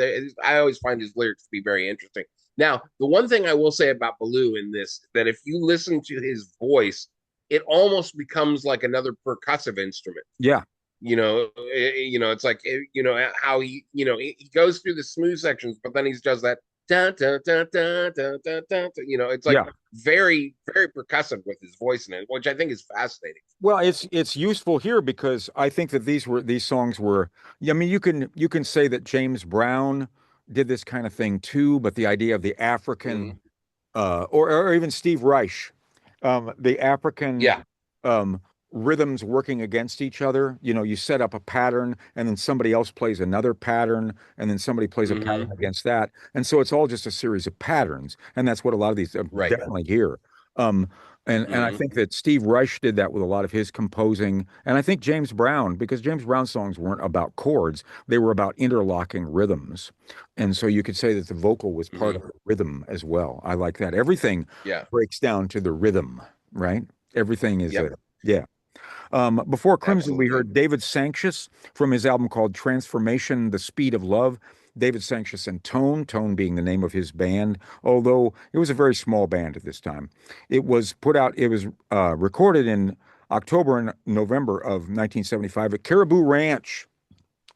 Speaker 1: I always find his lyrics to be very interesting. Now, the one thing I will say about Baloo in this, that if you listen to his voice, it almost becomes like another percussive instrument.
Speaker 2: Yeah.
Speaker 1: It's like how he goes through the smooth sections, but then he does that da da da da da da da. It's like
Speaker 2: Yeah.
Speaker 1: very very percussive with his voice in it, which I think is fascinating.
Speaker 2: Well, it's useful here because I think that these songs were. I mean, you can say that James Brown did this kind of thing too, but the idea of the African
Speaker 1: Mhm.
Speaker 2: or even Steve Reich, the African
Speaker 1: Yeah.
Speaker 2: um, rhythms working against each other. You know, you set up a pattern, and then somebody else plays another pattern, and then somebody plays a pattern
Speaker 1: Hmm.
Speaker 2: against that, and so it's all just a series of patterns, and that's what a lot of these
Speaker 1: Right.
Speaker 2: definitely here. Um, and I
Speaker 1: Hmm.
Speaker 2: think that Steve Reich did that with a lot of his composing, and I think James Brown, because James Brown's songs weren't about chords, they were about interlocking rhythms. And so you could say that the vocal was part of
Speaker 1: Hmm.
Speaker 2: the rhythm as well. I like that. Everything
Speaker 1: Yeah.
Speaker 2: breaks down to the rhythm, right? Everything is
Speaker 1: Yep.
Speaker 2: a, yeah. Before Crimson, we
Speaker 1: Absolutely.
Speaker 2: heard David Sancious from his album called Transformation, The Speed of Love. David Sancious and Tone, Tone being the name of his band, although it was a very small band at this time. It was recorded in October and November of 1975 at Caribou Ranch,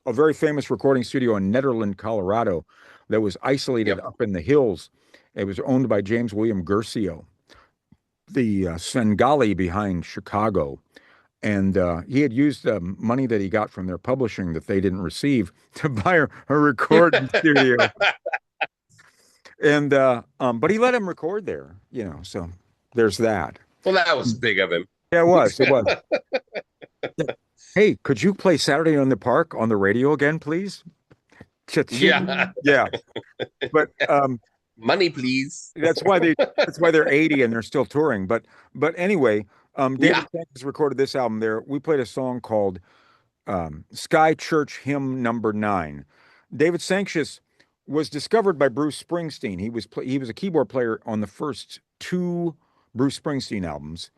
Speaker 2: a very famous recording studio in Nederland, Colorado, that was isolated
Speaker 1: Yep.
Speaker 2: up in the hills. It was owned by James William Guercio, the Svengali behind Chicago. And he had used money that he got from their publishing that they didn't receive to buy a recording studio. And but he let him record there, you know. So there's that.
Speaker 1: Well, that was big of him.
Speaker 2: Yeah, it was. It was. Yeah. Hey, could you play Saturday on the Park on the radio again, please?
Speaker 1: Yeah.
Speaker 2: Cha-ching. Yeah, but
Speaker 1: Money, please.
Speaker 2: that's why they're 80 and they're still touring. But anyway, David
Speaker 1: Yeah.
Speaker 2: Sanchez recorded this album there. We played a song called Sky Church Hymn Number 9. David Sancious was discovered by Bruce Springsteen. He was a keyboard player on the first two Bruce Springsteen albums,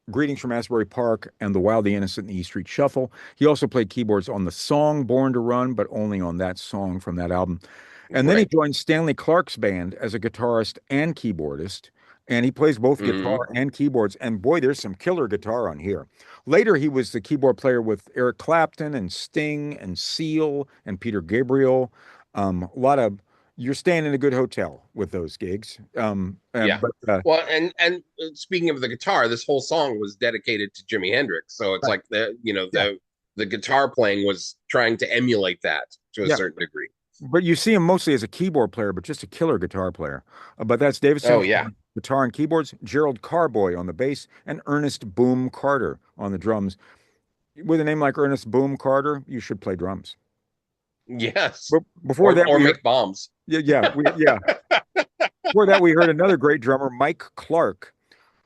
Speaker 2: Greetings from Asbury Park and The Wild, the Innocent, and the E Street Shuffle. He also played keyboards on the song Born to Run, but only on that song from that album. And then he
Speaker 1: Right.
Speaker 2: joined Stanley Clark's band as a guitarist and keyboardist. And he plays both
Speaker 1: Hmm.
Speaker 2: guitar and keyboards. And boy, there's some killer guitar on here. Later, he was the keyboard player with Eric Clapton and Sting and Seal and Peter Gabriel. A lot of you're staying in a good hotel with those gigs.
Speaker 1: Yeah.
Speaker 2: But
Speaker 1: Well, and speaking of the guitar, this whole song was dedicated to Jimi Hendrix. So it's
Speaker 2: right,
Speaker 1: like
Speaker 2: yeah,
Speaker 1: the guitar playing was trying to emulate that to a
Speaker 2: yeah.
Speaker 1: certain degree.
Speaker 2: But you see him mostly as a keyboard player, but just a killer guitar player. But that's David
Speaker 1: Oh
Speaker 2: Sanchez
Speaker 1: yeah.
Speaker 2: on guitar and keyboards, Gerald Carboy on the bass, and Ernest Boom Carter on the drums. With a name like Ernest Boom Carter, you should play drums.
Speaker 1: Yes.
Speaker 2: But before that,
Speaker 1: Or make bombs.
Speaker 2: yeah. Before that, we heard another great drummer, Mike Clark,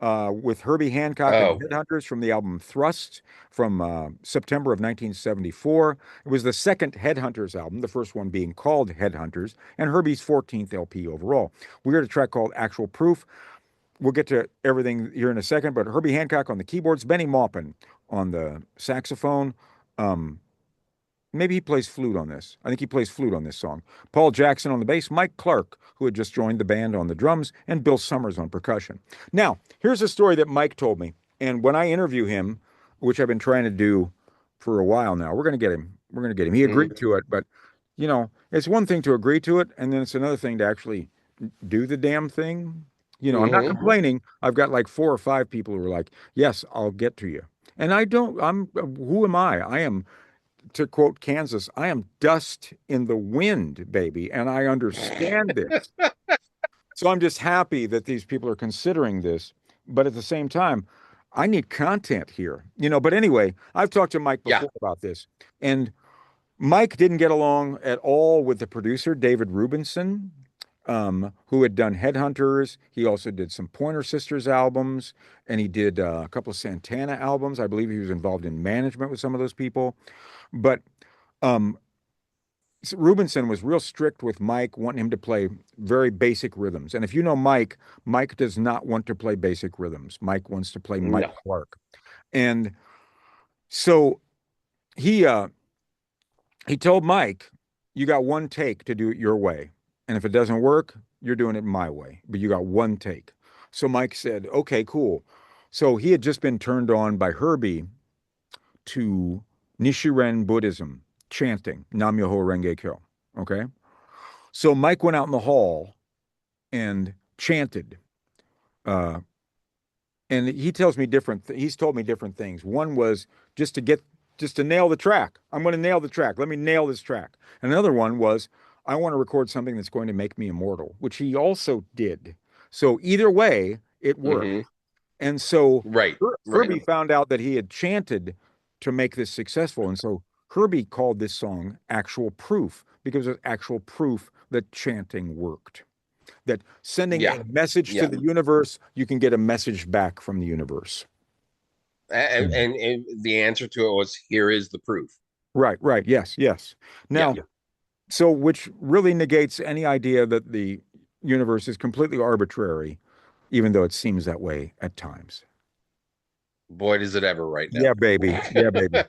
Speaker 2: with Herbie Hancock and
Speaker 1: Oh,
Speaker 2: Headhunters from the album Thrust from September of 1974. It was the second Headhunters album, the first one being called Headhunters, and Herbie's 14th LP overall. We heard a track called Actual Proof. We'll get to everything here in a second, but Herbie Hancock on the keyboards, Benny Maupin on the saxophone. Um, Maybe he plays flute on this. I think he plays flute on this song. Paul Jackson on the bass, Mike Clark, who had just joined the band on the drums, and Bill Summers on percussion. Now, here's a story that Mike told me. And when I interview him, which I've been trying to do for a while now, we're going to get him. We're going to get him. He
Speaker 1: hmm.
Speaker 2: agreed to it, but it's one thing to agree to it, and then it's another thing to actually do the damn thing. I'm not
Speaker 1: Hmm.
Speaker 2: complaining. I've got like four or five people who are like, "Yes, I'll get to you." And I don't, who am I? I am, to quote Kansas, I am dust in the wind, baby, and I understand this. So I'm just happy that these people are considering this. But at the same time, I need content here, But anyway, I've talked to Mike
Speaker 1: Yeah.
Speaker 2: before about this, and Mike didn't get along at all with the producer, David Rubinson, who had done Headhunters. He also did some Pointer Sisters albums, and he did a couple of Santana albums. I believe he was involved in management with some of those people. But um, Rubinson was real strict with Mike, wanting him to play very basic rhythms. And if you know Mike, Mike does not want to play basic rhythms. Mike wants to play Mike
Speaker 1: No.
Speaker 2: Clark. And so he uh he told Mike, you got one take to do it your way. And if it doesn't work, you're doing it my way. But you got one take. So Mike said, okay, cool. So he had just been turned on by Herbie to Nichiren Buddhism, chanting Nam Myoho Renge Kyo. Okay. So Mike went out in the hall and chanted. Uh, and he's told me different things. One was just to get, just to nail the track. I'm going to nail the track. Let me nail this track. Another one was, I want to record something that's going to make me immortal, which he also did. So either way, it worked.
Speaker 1: Hmm.
Speaker 2: And so
Speaker 1: Right. Right.
Speaker 2: Herbie found out that he had chanted to make this successful. And so Herbie called this song Actual Proof because it was actual proof that chanting worked. That sending
Speaker 1: Yeah.
Speaker 2: a message to
Speaker 1: Yeah.
Speaker 2: the universe, you can get a message back from the universe.
Speaker 1: And the answer to it was, here is the proof.
Speaker 2: Right, right. Yes, yes.
Speaker 1: Yeah.
Speaker 2: Now, so which really negates any idea that the universe is completely arbitrary, even though it seems that way at times.
Speaker 1: Boy, does it ever right now.
Speaker 2: Yeah, baby. Yeah, baby.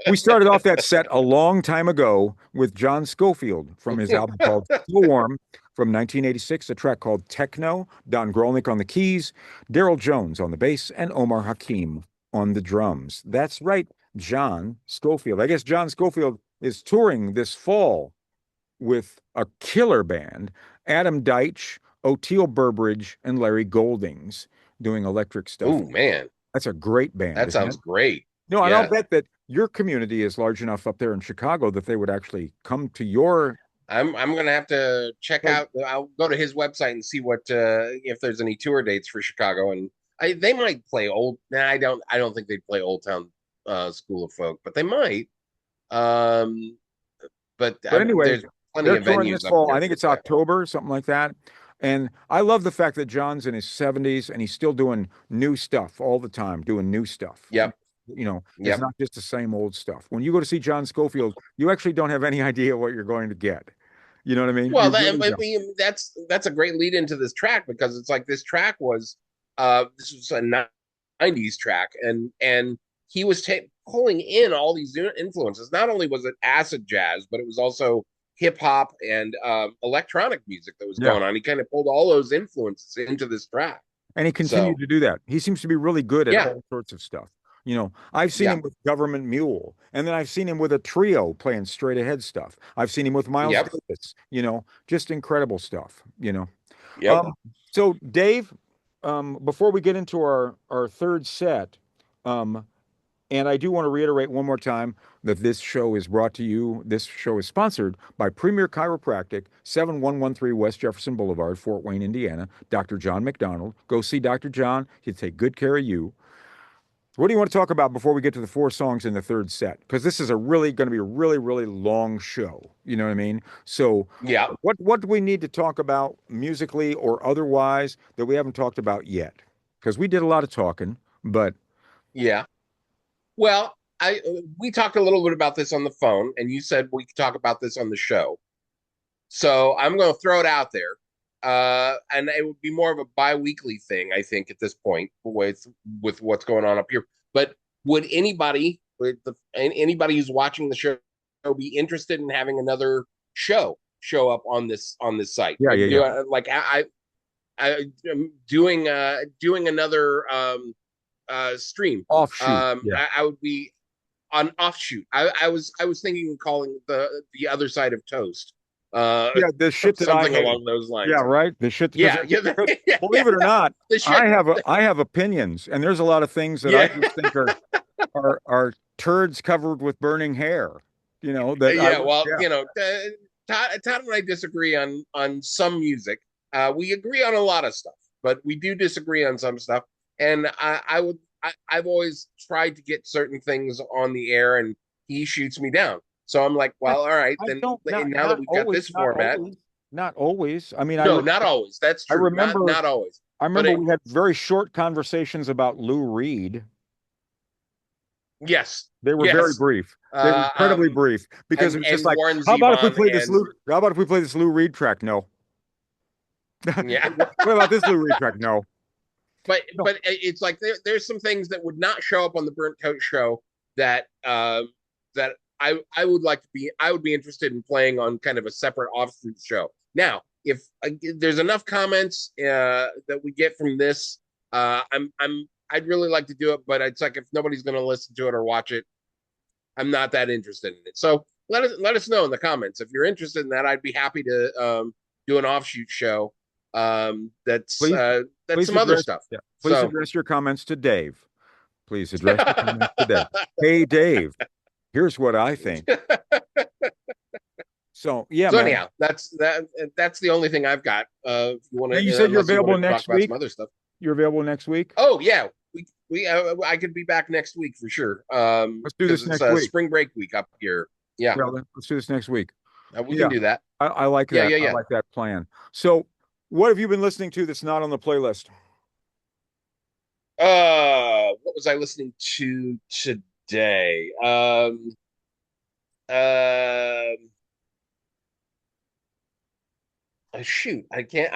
Speaker 2: We started off that set a long time ago with John Scofield from his album called Still Warm from 1986, a track called Techno, Don Grolnick on the keys, Daryl Jones on the bass, and Omar Hakim on the drums. That's right, John Scofield. I guess John Scofield is touring this fall with a killer band, Adam Deitch, Oteil Burbridge, and Larry Goldings doing electric stuff.
Speaker 1: Oh man,
Speaker 2: That's a great band,
Speaker 1: that
Speaker 2: isn't it?
Speaker 1: sounds great.
Speaker 2: No, and I'll
Speaker 1: Yeah.
Speaker 2: bet that your community is large enough up there in Chicago that they would actually come to your.
Speaker 1: I'm gonna have to check
Speaker 2: Well,
Speaker 1: out. I'll go to his website and see what if there's any tour dates for Chicago, and they might play old. Nah, I don't think they'd play Old Town School of Folk, but they might. Um, but
Speaker 2: but anyway,
Speaker 1: there's plenty
Speaker 2: they're
Speaker 1: of
Speaker 2: touring
Speaker 1: venues
Speaker 2: this
Speaker 1: up
Speaker 2: fall. I
Speaker 1: there
Speaker 2: think
Speaker 1: for
Speaker 2: it's
Speaker 1: that.
Speaker 2: October, something like that. And I love the fact that John's in his 70s and he's still doing new stuff all the time, doing new stuff.
Speaker 1: Yep.
Speaker 2: It's
Speaker 1: Yep.
Speaker 2: not just the same old stuff. When you go to see John Scofield, you actually don't have any idea what you're going to get. You know what I mean?
Speaker 1: Well,
Speaker 2: You really don't.
Speaker 1: that's a great lead into this track because it's like this track was this was a '90s track, and he was pulling in all these influences. Not only was it acid jazz, but it was also hip hop and electronic music that was
Speaker 2: Yeah.
Speaker 1: going on. He kind of pulled all those influences into this track.
Speaker 2: And he continued
Speaker 1: So
Speaker 2: to do that. He seems to be really good at
Speaker 1: yeah,
Speaker 2: all sorts of stuff. I've seen
Speaker 1: yeah,
Speaker 2: him with Government Mule, and then I've seen him with a trio playing straight ahead stuff. I've seen him with Miles
Speaker 1: yep,
Speaker 2: Davis, just incredible stuff.
Speaker 1: yep,
Speaker 2: Um, so Dave, before we get into our third set, um, and I do want to reiterate one more time that this show is sponsored by Premier Chiropractic, 7113 West Jefferson Boulevard, Fort Wayne, Indiana. Dr. John McDonald. Go see Dr. John. He'll take good care of you. What do you want to talk about before we get to the four songs in the third set? Because this is going to be a really, really long show. You know what I mean? So,
Speaker 1: yeah,
Speaker 2: what do we need to talk about musically or otherwise that we haven't talked about yet? Because we did a lot of talking, but
Speaker 1: yeah. Well, I we talked a little bit about this on the phone, and you said we could talk about this on the show. So I'm going to throw it out there. And it would be more of a bi-weekly thing, I think, at this point with what's going on up here. But would anybody who's watching the show be interested in having another show up on this site?
Speaker 2: yeah, yeah, yeah.
Speaker 1: Like I am doing another stream.
Speaker 2: Offshoot. Yeah.
Speaker 1: I would be on offshoot. I was thinking of calling the other side of toast. Uh,
Speaker 2: Yeah, the shit that I
Speaker 1: something
Speaker 2: hate.
Speaker 1: along those
Speaker 2: Yeah,
Speaker 1: lines.
Speaker 2: right. The shit because
Speaker 1: Yeah, yeah,
Speaker 2: believe it or
Speaker 1: yeah.
Speaker 2: not,
Speaker 1: The shit.
Speaker 2: I have opinions, and there's a lot of things that I
Speaker 1: Yeah,
Speaker 2: just think are turds covered with burning hair. That I
Speaker 1: yeah.
Speaker 2: would,
Speaker 1: Well,
Speaker 2: yeah.
Speaker 1: Todd and I disagree on some music. We agree on a lot of stuff, but we do disagree on some stuff. And I've always tried to get certain things on the air, and he shoots me down. So I'm like,
Speaker 2: I,
Speaker 1: well, all right,
Speaker 2: I
Speaker 1: then.
Speaker 2: don't
Speaker 1: And
Speaker 2: not
Speaker 1: now that
Speaker 2: not
Speaker 1: we've got
Speaker 2: always,
Speaker 1: this format,
Speaker 2: not always. I mean,
Speaker 1: no, not always. That's
Speaker 2: I
Speaker 1: true. Not
Speaker 2: remember
Speaker 1: not always.
Speaker 2: I
Speaker 1: But
Speaker 2: remember we had very short conversations about Lou Reed.
Speaker 1: yes,
Speaker 2: They were very
Speaker 1: yes.
Speaker 2: brief. They were
Speaker 1: Uh,
Speaker 2: incredibly
Speaker 1: um,
Speaker 2: brief because it was just
Speaker 1: and
Speaker 2: like,
Speaker 1: Warren Zevon and
Speaker 2: How about if we play this Lou Reed track? No.
Speaker 1: yeah.
Speaker 2: What about this Lou Reed track? No. No.
Speaker 1: But it's like there's some things that would not show up on the Burnt Toast show that that I would like to be I would be interested in playing on kind of a separate offshoot show. Now, if there's enough comments that we get from this, I'd really like to do it, but it's like if nobody's going to listen to it or watch it, I'm not that interested in it. So let us know in the comments if you're interested in that. I'd be happy to do an offshoot show.
Speaker 2: Please,
Speaker 1: That's
Speaker 2: please
Speaker 1: some other
Speaker 2: address,
Speaker 1: stuff.
Speaker 2: yeah, please
Speaker 1: So
Speaker 2: address your comments to Dave. Please address your comments to Dave. Hey, Dave, here's what I think. So yeah,
Speaker 1: So
Speaker 2: man.
Speaker 1: anyhow, that's the only thing I've got. If you want
Speaker 2: And you
Speaker 1: to,
Speaker 2: said you're
Speaker 1: unless you
Speaker 2: available
Speaker 1: wanted to talk
Speaker 2: next
Speaker 1: about some
Speaker 2: week.
Speaker 1: other stuff.
Speaker 2: You're available next week.
Speaker 1: Oh yeah, I could be back next week for sure.
Speaker 2: Let's do
Speaker 1: Because
Speaker 2: this
Speaker 1: it's
Speaker 2: next week.
Speaker 1: spring break week up here. Yeah,
Speaker 2: Yeah, let's do this next week.
Speaker 1: we can
Speaker 2: Yeah,
Speaker 1: do that.
Speaker 2: I like
Speaker 1: Yeah,
Speaker 2: that.
Speaker 1: yeah,
Speaker 2: I
Speaker 1: yeah.
Speaker 2: like that plan. So, what have you been listening to that's not on the playlist?
Speaker 1: What was I listening to today? Um, shoot, I can't.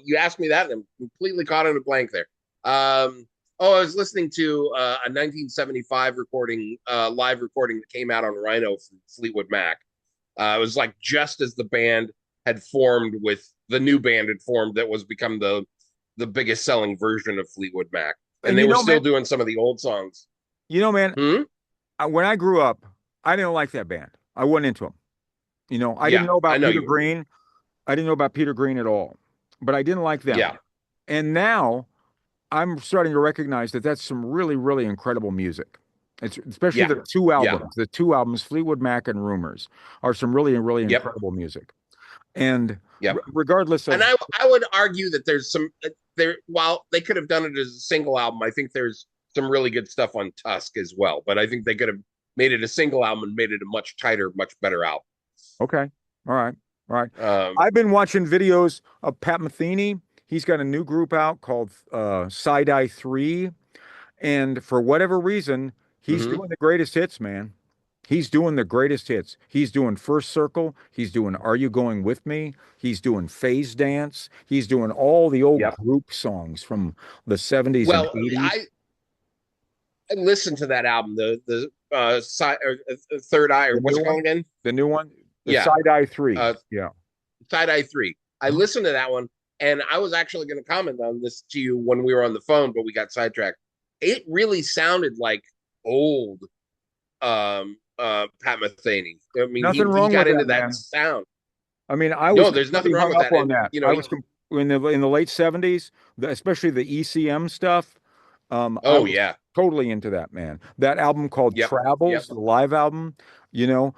Speaker 1: You asked me that, and I'm completely caught in a blank there. Oh, I was listening to a 1975 recording, live recording that came out on Rhino from Fleetwood Mac. It was like just as the band had formed with the new band had formed that was become the biggest selling version of Fleetwood Mac, and
Speaker 2: And
Speaker 1: they
Speaker 2: you
Speaker 1: were
Speaker 2: know,
Speaker 1: still
Speaker 2: man,
Speaker 1: doing some of the old songs.
Speaker 2: man,
Speaker 1: Hmm?
Speaker 2: when I grew up, I didn't like that band. I wasn't into them. I didn't
Speaker 1: Yeah,
Speaker 2: know
Speaker 1: I
Speaker 2: about
Speaker 1: know
Speaker 2: Peter
Speaker 1: you were.
Speaker 2: Green. I didn't know about Peter Green at all, but I didn't like them.
Speaker 1: Yeah,
Speaker 2: And now I'm starting to recognize that that's some really, really incredible music. It's especially
Speaker 1: yeah, yeah,
Speaker 2: the two albums, Fleetwood Mac and Rumors, are some really, really
Speaker 1: yep,
Speaker 2: incredible music. And
Speaker 1: yep.
Speaker 2: regardless
Speaker 1: And
Speaker 2: of,
Speaker 1: I would argue that there's some there while they could have done it as a single album, I think there's some really good stuff on Tusk as well. But I think they could have made it a single album and made it a much tighter, much better album.
Speaker 2: okay, all right, all right.
Speaker 1: Um,
Speaker 2: I've been watching videos of Pat Metheny. He's got a new group out called Side Eye 3. And for whatever reason, he's
Speaker 1: mhm.
Speaker 2: doing the greatest hits, man. He's doing the greatest hits. He's doing First Circle. He's doing Are You Going With Me? He's doing Phase Dance. He's doing all the old
Speaker 1: Yep.
Speaker 2: group songs from the 70s and
Speaker 1: Well,
Speaker 2: 80s.
Speaker 1: I listened to that album, the Third Eye, or
Speaker 2: The
Speaker 1: what's
Speaker 2: new
Speaker 1: it
Speaker 2: one,
Speaker 1: called again?
Speaker 2: the new one, the
Speaker 1: Yeah,
Speaker 2: Side Eye 3.
Speaker 1: uh,
Speaker 2: Yeah.
Speaker 1: Side Eye 3. I
Speaker 2: Mhm.
Speaker 1: listened to that one, and I was actually going to comment on this to you when we were on the phone, but we got sidetracked. It really sounded like old Pat Metheny. I mean,
Speaker 2: Nothing
Speaker 1: he
Speaker 2: wrong
Speaker 1: got
Speaker 2: with
Speaker 1: into
Speaker 2: that,
Speaker 1: that
Speaker 2: man.
Speaker 1: sound.
Speaker 2: I mean, I was
Speaker 1: No, there's nothing
Speaker 2: completely
Speaker 1: wrong
Speaker 2: hung
Speaker 1: with
Speaker 2: up
Speaker 1: that.
Speaker 2: on
Speaker 1: And
Speaker 2: that.
Speaker 1: you know,
Speaker 2: I was in the late 70s, especially the ECM stuff. I
Speaker 1: oh
Speaker 2: was
Speaker 1: yeah,
Speaker 2: totally into that, man. That album called
Speaker 1: yep, yep,
Speaker 2: Travels, the live album,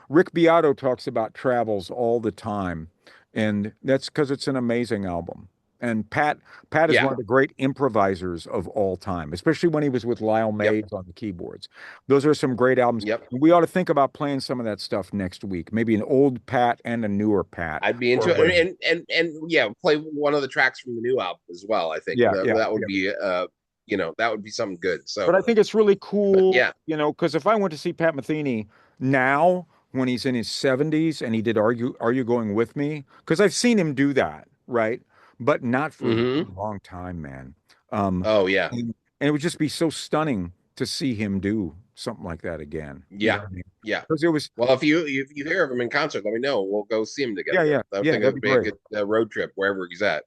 Speaker 2: Rick Beato talks about Travels all the time. And that's because it's an amazing album. And Pat is
Speaker 1: yeah,
Speaker 2: one of the great improvisers of all time, especially when he was with Lyle
Speaker 1: yep,
Speaker 2: Mays on the keyboards. Those are some great albums.
Speaker 1: yep.
Speaker 2: We ought to think about playing some of that stuff next week. Maybe an old Pat and a newer Pat
Speaker 1: I'd be
Speaker 2: or
Speaker 1: into it,
Speaker 2: whatever.
Speaker 1: and yeah, play one of the tracks from the new album as well. I think
Speaker 2: Yeah, yeah,
Speaker 1: that would
Speaker 2: yeah.
Speaker 1: be that would be something good. So,
Speaker 2: But I think it's really
Speaker 1: but
Speaker 2: cool,
Speaker 1: yeah,
Speaker 2: because if I went to see Pat Metheny now when he's in his 70s and he did Are You Going With Me? Because I've seen him do that, right? But not for a
Speaker 1: hmm,
Speaker 2: really long time, man. Um,
Speaker 1: oh yeah,
Speaker 2: and it would just be so stunning to see him do something like that again. You know
Speaker 1: yeah,
Speaker 2: what I mean?
Speaker 1: yeah.
Speaker 2: Because it was,
Speaker 1: Well, if you hear of him in concert, let me know. We'll go see him
Speaker 2: yeah,
Speaker 1: together.
Speaker 2: yeah,
Speaker 1: I
Speaker 2: yeah,
Speaker 1: think it
Speaker 2: that'd
Speaker 1: would
Speaker 2: be
Speaker 1: be a
Speaker 2: great.
Speaker 1: good road trip wherever he's at.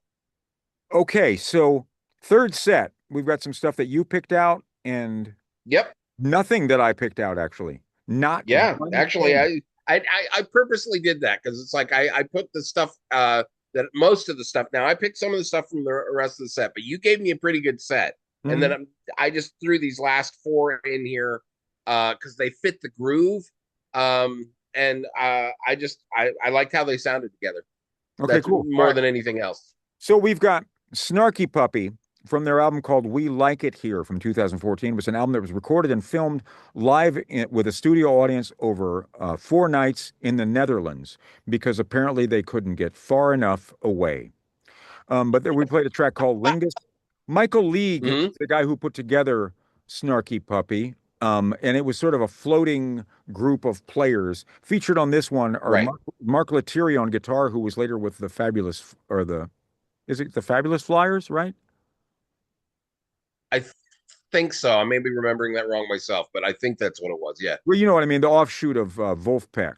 Speaker 2: Okay, so third set, we've got some stuff that you picked out and
Speaker 1: Yep.
Speaker 2: nothing that I picked out, actually. Not
Speaker 1: Yeah.
Speaker 2: one
Speaker 1: Actually,
Speaker 2: thing.
Speaker 1: I purposely did that because it's like I put the stuff that most of the stuff. Now I picked some of the stuff from the rest of the set, but you gave me a pretty good set, and then
Speaker 2: Mhm.
Speaker 1: I just threw these last four in here because they fit the groove, and I liked how they sounded together.
Speaker 2: Okay,
Speaker 1: That's
Speaker 2: cool. All
Speaker 1: more
Speaker 2: right.
Speaker 1: than anything else.
Speaker 2: So we've got Snarky Puppy from their album called We Like It Here from 2014. It was an album that was recorded and filmed with a studio audience over 4 nights in the Netherlands because apparently they couldn't get far enough away. But then we played a track called Lingus. Michael League is
Speaker 1: Hmm.
Speaker 2: the guy who put together Snarky Puppy. And it was sort of a floating group of players. Featured on this one are
Speaker 1: Right.
Speaker 2: Mark Lettieri on guitar, who was later with the Fabulous, or is it the Fabulous Flyers, right?
Speaker 1: I think so. I may be remembering that wrong myself, but I think that's what it was. Yeah.
Speaker 2: Well, you know what I mean, the offshoot of Wolfpack.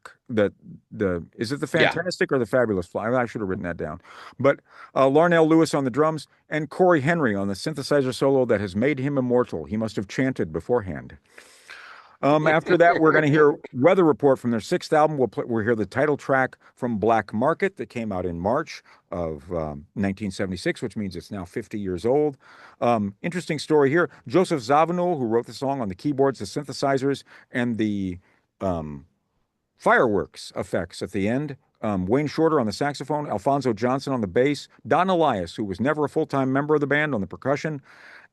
Speaker 2: Is it the
Speaker 1: Yeah.
Speaker 2: Fantastic or the Fabulous Flyers? I should have written that down. But Larnell Lewis on the drums and Corey Henry on the synthesizer solo that has made him immortal. He must have chanted beforehand. After that, we're going to hear Weather Report from their sixth album. We'll hear the title track from Black Market that came out in March of 1976, which means it's now 50 years old. Interesting story here. Joseph Zawinul, who wrote the song on the keyboards, the synthesizers, and the um, fireworks effects at the end, Wayne Shorter on the saxophone, Alfonso Johnson on the bass, Don Elias, who was never a full-time member of the band, on the percussion,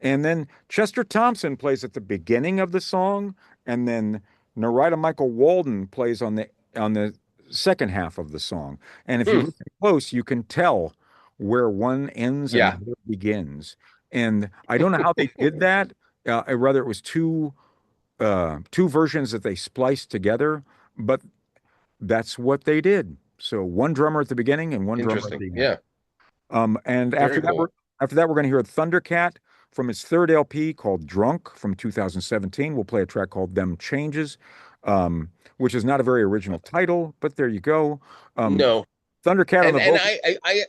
Speaker 2: and then Chester Thompson plays at the beginning of the song, and then Narita Michael Walden plays on the second half of the song. And if you
Speaker 1: Hmm.
Speaker 2: listen close, you can tell where one ends and
Speaker 1: Yeah.
Speaker 2: where it begins. And I don't know how they did that. Whether it was two versions that they spliced together, but that's what they did. So one drummer at the beginning and one drummer at
Speaker 1: Interesting.
Speaker 2: the end.
Speaker 1: Yeah.
Speaker 2: And
Speaker 1: Very cool.
Speaker 2: after that we're going to hear Thundercat from his third LP called Drunk from 2017. We'll play a track called Them Changes, which is not a very original title, but there you go. Um,
Speaker 1: No.
Speaker 2: Thundercat on
Speaker 1: And
Speaker 2: the
Speaker 1: and
Speaker 2: vocals.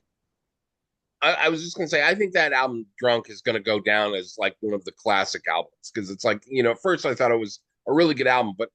Speaker 1: I was just gonna say, I think that album Drunk is gonna go down as like one of the classic albums because it's like, at first I thought it was a really good album, but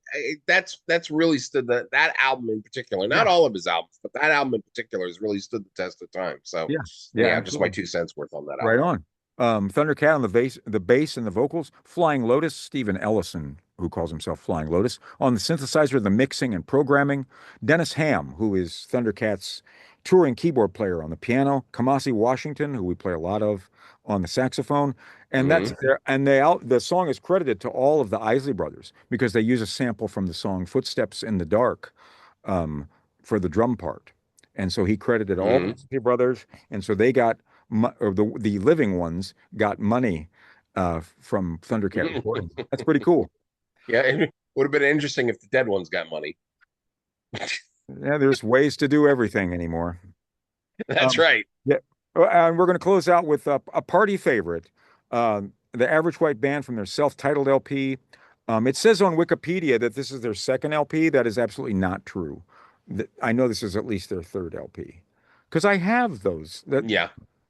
Speaker 1: that's really stood that album in particular, not
Speaker 2: Yeah,
Speaker 1: all of his albums, but that album in particular has really stood the test of time. So
Speaker 2: yeah, yeah,
Speaker 1: anyhow, just my
Speaker 2: absolutely.
Speaker 1: 2 cents worth on that
Speaker 2: Right
Speaker 1: album.
Speaker 2: on. Thundercat on the bass and the vocals. Flying Lotus, Stephen Ellison, who calls himself Flying Lotus. On the synthesizer, the mixing and programming. Dennis Ham, who is Thundercat's touring keyboard player on the piano. Kamasi Washington, who we play a lot of on the saxophone. And that's
Speaker 1: Hmm.
Speaker 2: there. And the song is credited to all of the Isley Brothers because they use a sample from the song Footsteps in the Dark um, for the drum part. And so he credited all the
Speaker 1: Hmm.
Speaker 2: Isley Brothers. And so they got or the living ones got money from Thundercat recordings. That's pretty cool.
Speaker 1: Yeah, it would have been interesting if the dead ones got money.
Speaker 2: Yeah, there's ways to do everything anymore.
Speaker 1: That's
Speaker 2: Um,
Speaker 1: right.
Speaker 2: yeah, and we're going to close out with a party favorite, the Average White Band from their self-titled LP. It says on Wikipedia that this is their second LP. That is absolutely not true. I know this is at least their third LP because I have those. That
Speaker 1: Yeah.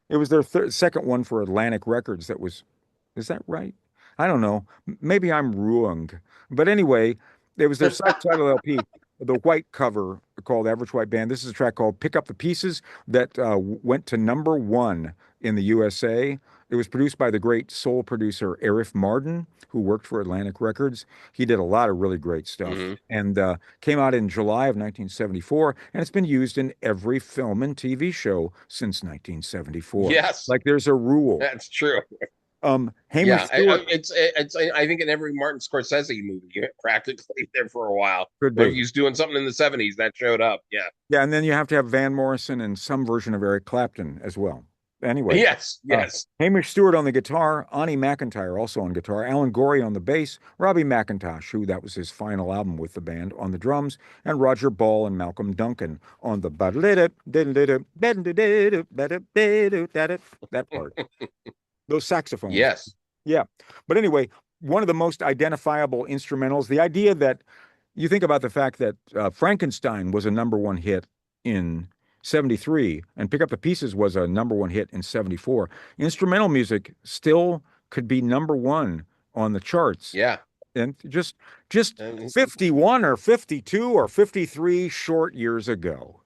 Speaker 2: it was their second one for Atlantic Records. Is that right? I don't know. Maybe I'm wrong. But anyway, it was their self-titled LP, the white cover called Average White Band. This is a track called Pick Up the Pieces that went to number one in the USA. It was produced by the great soul producer Arif Mardin, who worked for Atlantic Records. He did a lot of really great stuff
Speaker 1: Hmm.
Speaker 2: and came out in July of 1974. And it's been used in every film and TV show since 1974.
Speaker 1: Yes,
Speaker 2: Like there's a rule.
Speaker 1: that's true.
Speaker 2: Hamish
Speaker 1: Yeah,
Speaker 2: Stewart
Speaker 1: it's I think in every Martin Scorsese movie, practically there for a while.
Speaker 2: could
Speaker 1: Or if
Speaker 2: be.
Speaker 1: he was doing something in the '70s, that showed up. Yeah.
Speaker 2: Yeah, and then you have to have Van Morrison and some version of Eric Clapton as well. Anyway,
Speaker 1: Yes.
Speaker 2: uh,
Speaker 1: Yes.
Speaker 2: Hamish Stewart on the guitar, Ani McIntyre also on guitar, Alan Gorey on the bass, Robbie McIntosh, who that was his final album with the band, on the drums, and Roger Ball and Malcolm Duncan on the that part. Those saxophones.
Speaker 1: Yes.
Speaker 2: Yeah. But anyway, one of the most identifiable instrumentals, the idea that you think about the fact that Frankenstein was a number one hit in 73 and Pick Up the Pieces was a number one hit in 74. Instrumental music still could be number one on the charts.
Speaker 1: Yeah.
Speaker 2: And just
Speaker 1: And
Speaker 2: 51 or 52 or 53 short years ago.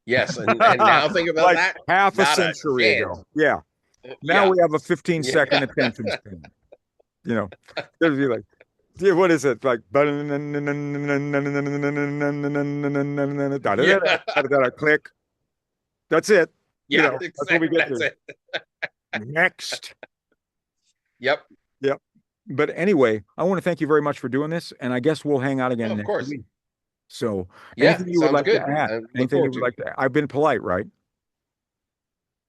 Speaker 1: yes, and now think about
Speaker 2: Like
Speaker 1: that.
Speaker 2: half a
Speaker 1: Not a
Speaker 2: century
Speaker 1: chance.
Speaker 2: ago. Yeah. Now
Speaker 1: Yeah.
Speaker 2: we have a 15-second
Speaker 1: Yeah.
Speaker 2: attention span. You know, there'd be like, yeah, what is it? Like,
Speaker 1: Yeah.
Speaker 2: click. That's it. You
Speaker 1: Yeah.
Speaker 2: know, that's what we
Speaker 1: Exactly.
Speaker 2: get
Speaker 1: That's
Speaker 2: to.
Speaker 1: it.
Speaker 2: Next.
Speaker 1: Yep.
Speaker 2: Yep. But anyway, I want to thank you very much for doing this, and I guess we'll hang out
Speaker 1: Oh,
Speaker 2: again
Speaker 1: of
Speaker 2: next
Speaker 1: course.
Speaker 2: week. So,
Speaker 1: Yeah.
Speaker 2: anything you would
Speaker 1: Sounds
Speaker 2: like to
Speaker 1: good.
Speaker 2: add?
Speaker 1: I look
Speaker 2: Anything you
Speaker 1: forward
Speaker 2: would
Speaker 1: to it.
Speaker 2: like to? I've been polite, right?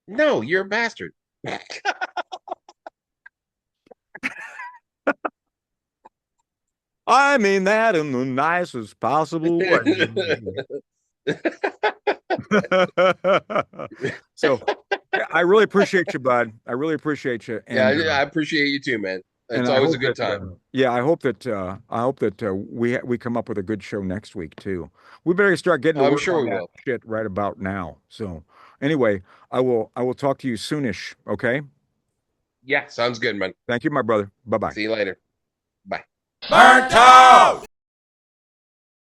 Speaker 1: No, you're a bastard.
Speaker 2: I mean that in the nicest possible way. So I really appreciate you, bud. I really appreciate you,
Speaker 1: Yeah, I appreciate you too, man.
Speaker 2: and
Speaker 1: It's
Speaker 2: I
Speaker 1: always a
Speaker 2: hope
Speaker 1: good
Speaker 2: that
Speaker 1: time.
Speaker 2: yeah, I hope that we come up with a good show next week too. We better start getting to
Speaker 1: I'm
Speaker 2: work
Speaker 1: sure
Speaker 2: on
Speaker 1: we
Speaker 2: that
Speaker 1: will.
Speaker 2: shit right about now. So anyway, I will talk to you soonish. Okay.
Speaker 1: Yeah, sounds good, man.
Speaker 2: Thank you, my brother. Bye bye.
Speaker 1: See you later. Bye.
Speaker 2: Burnt toast!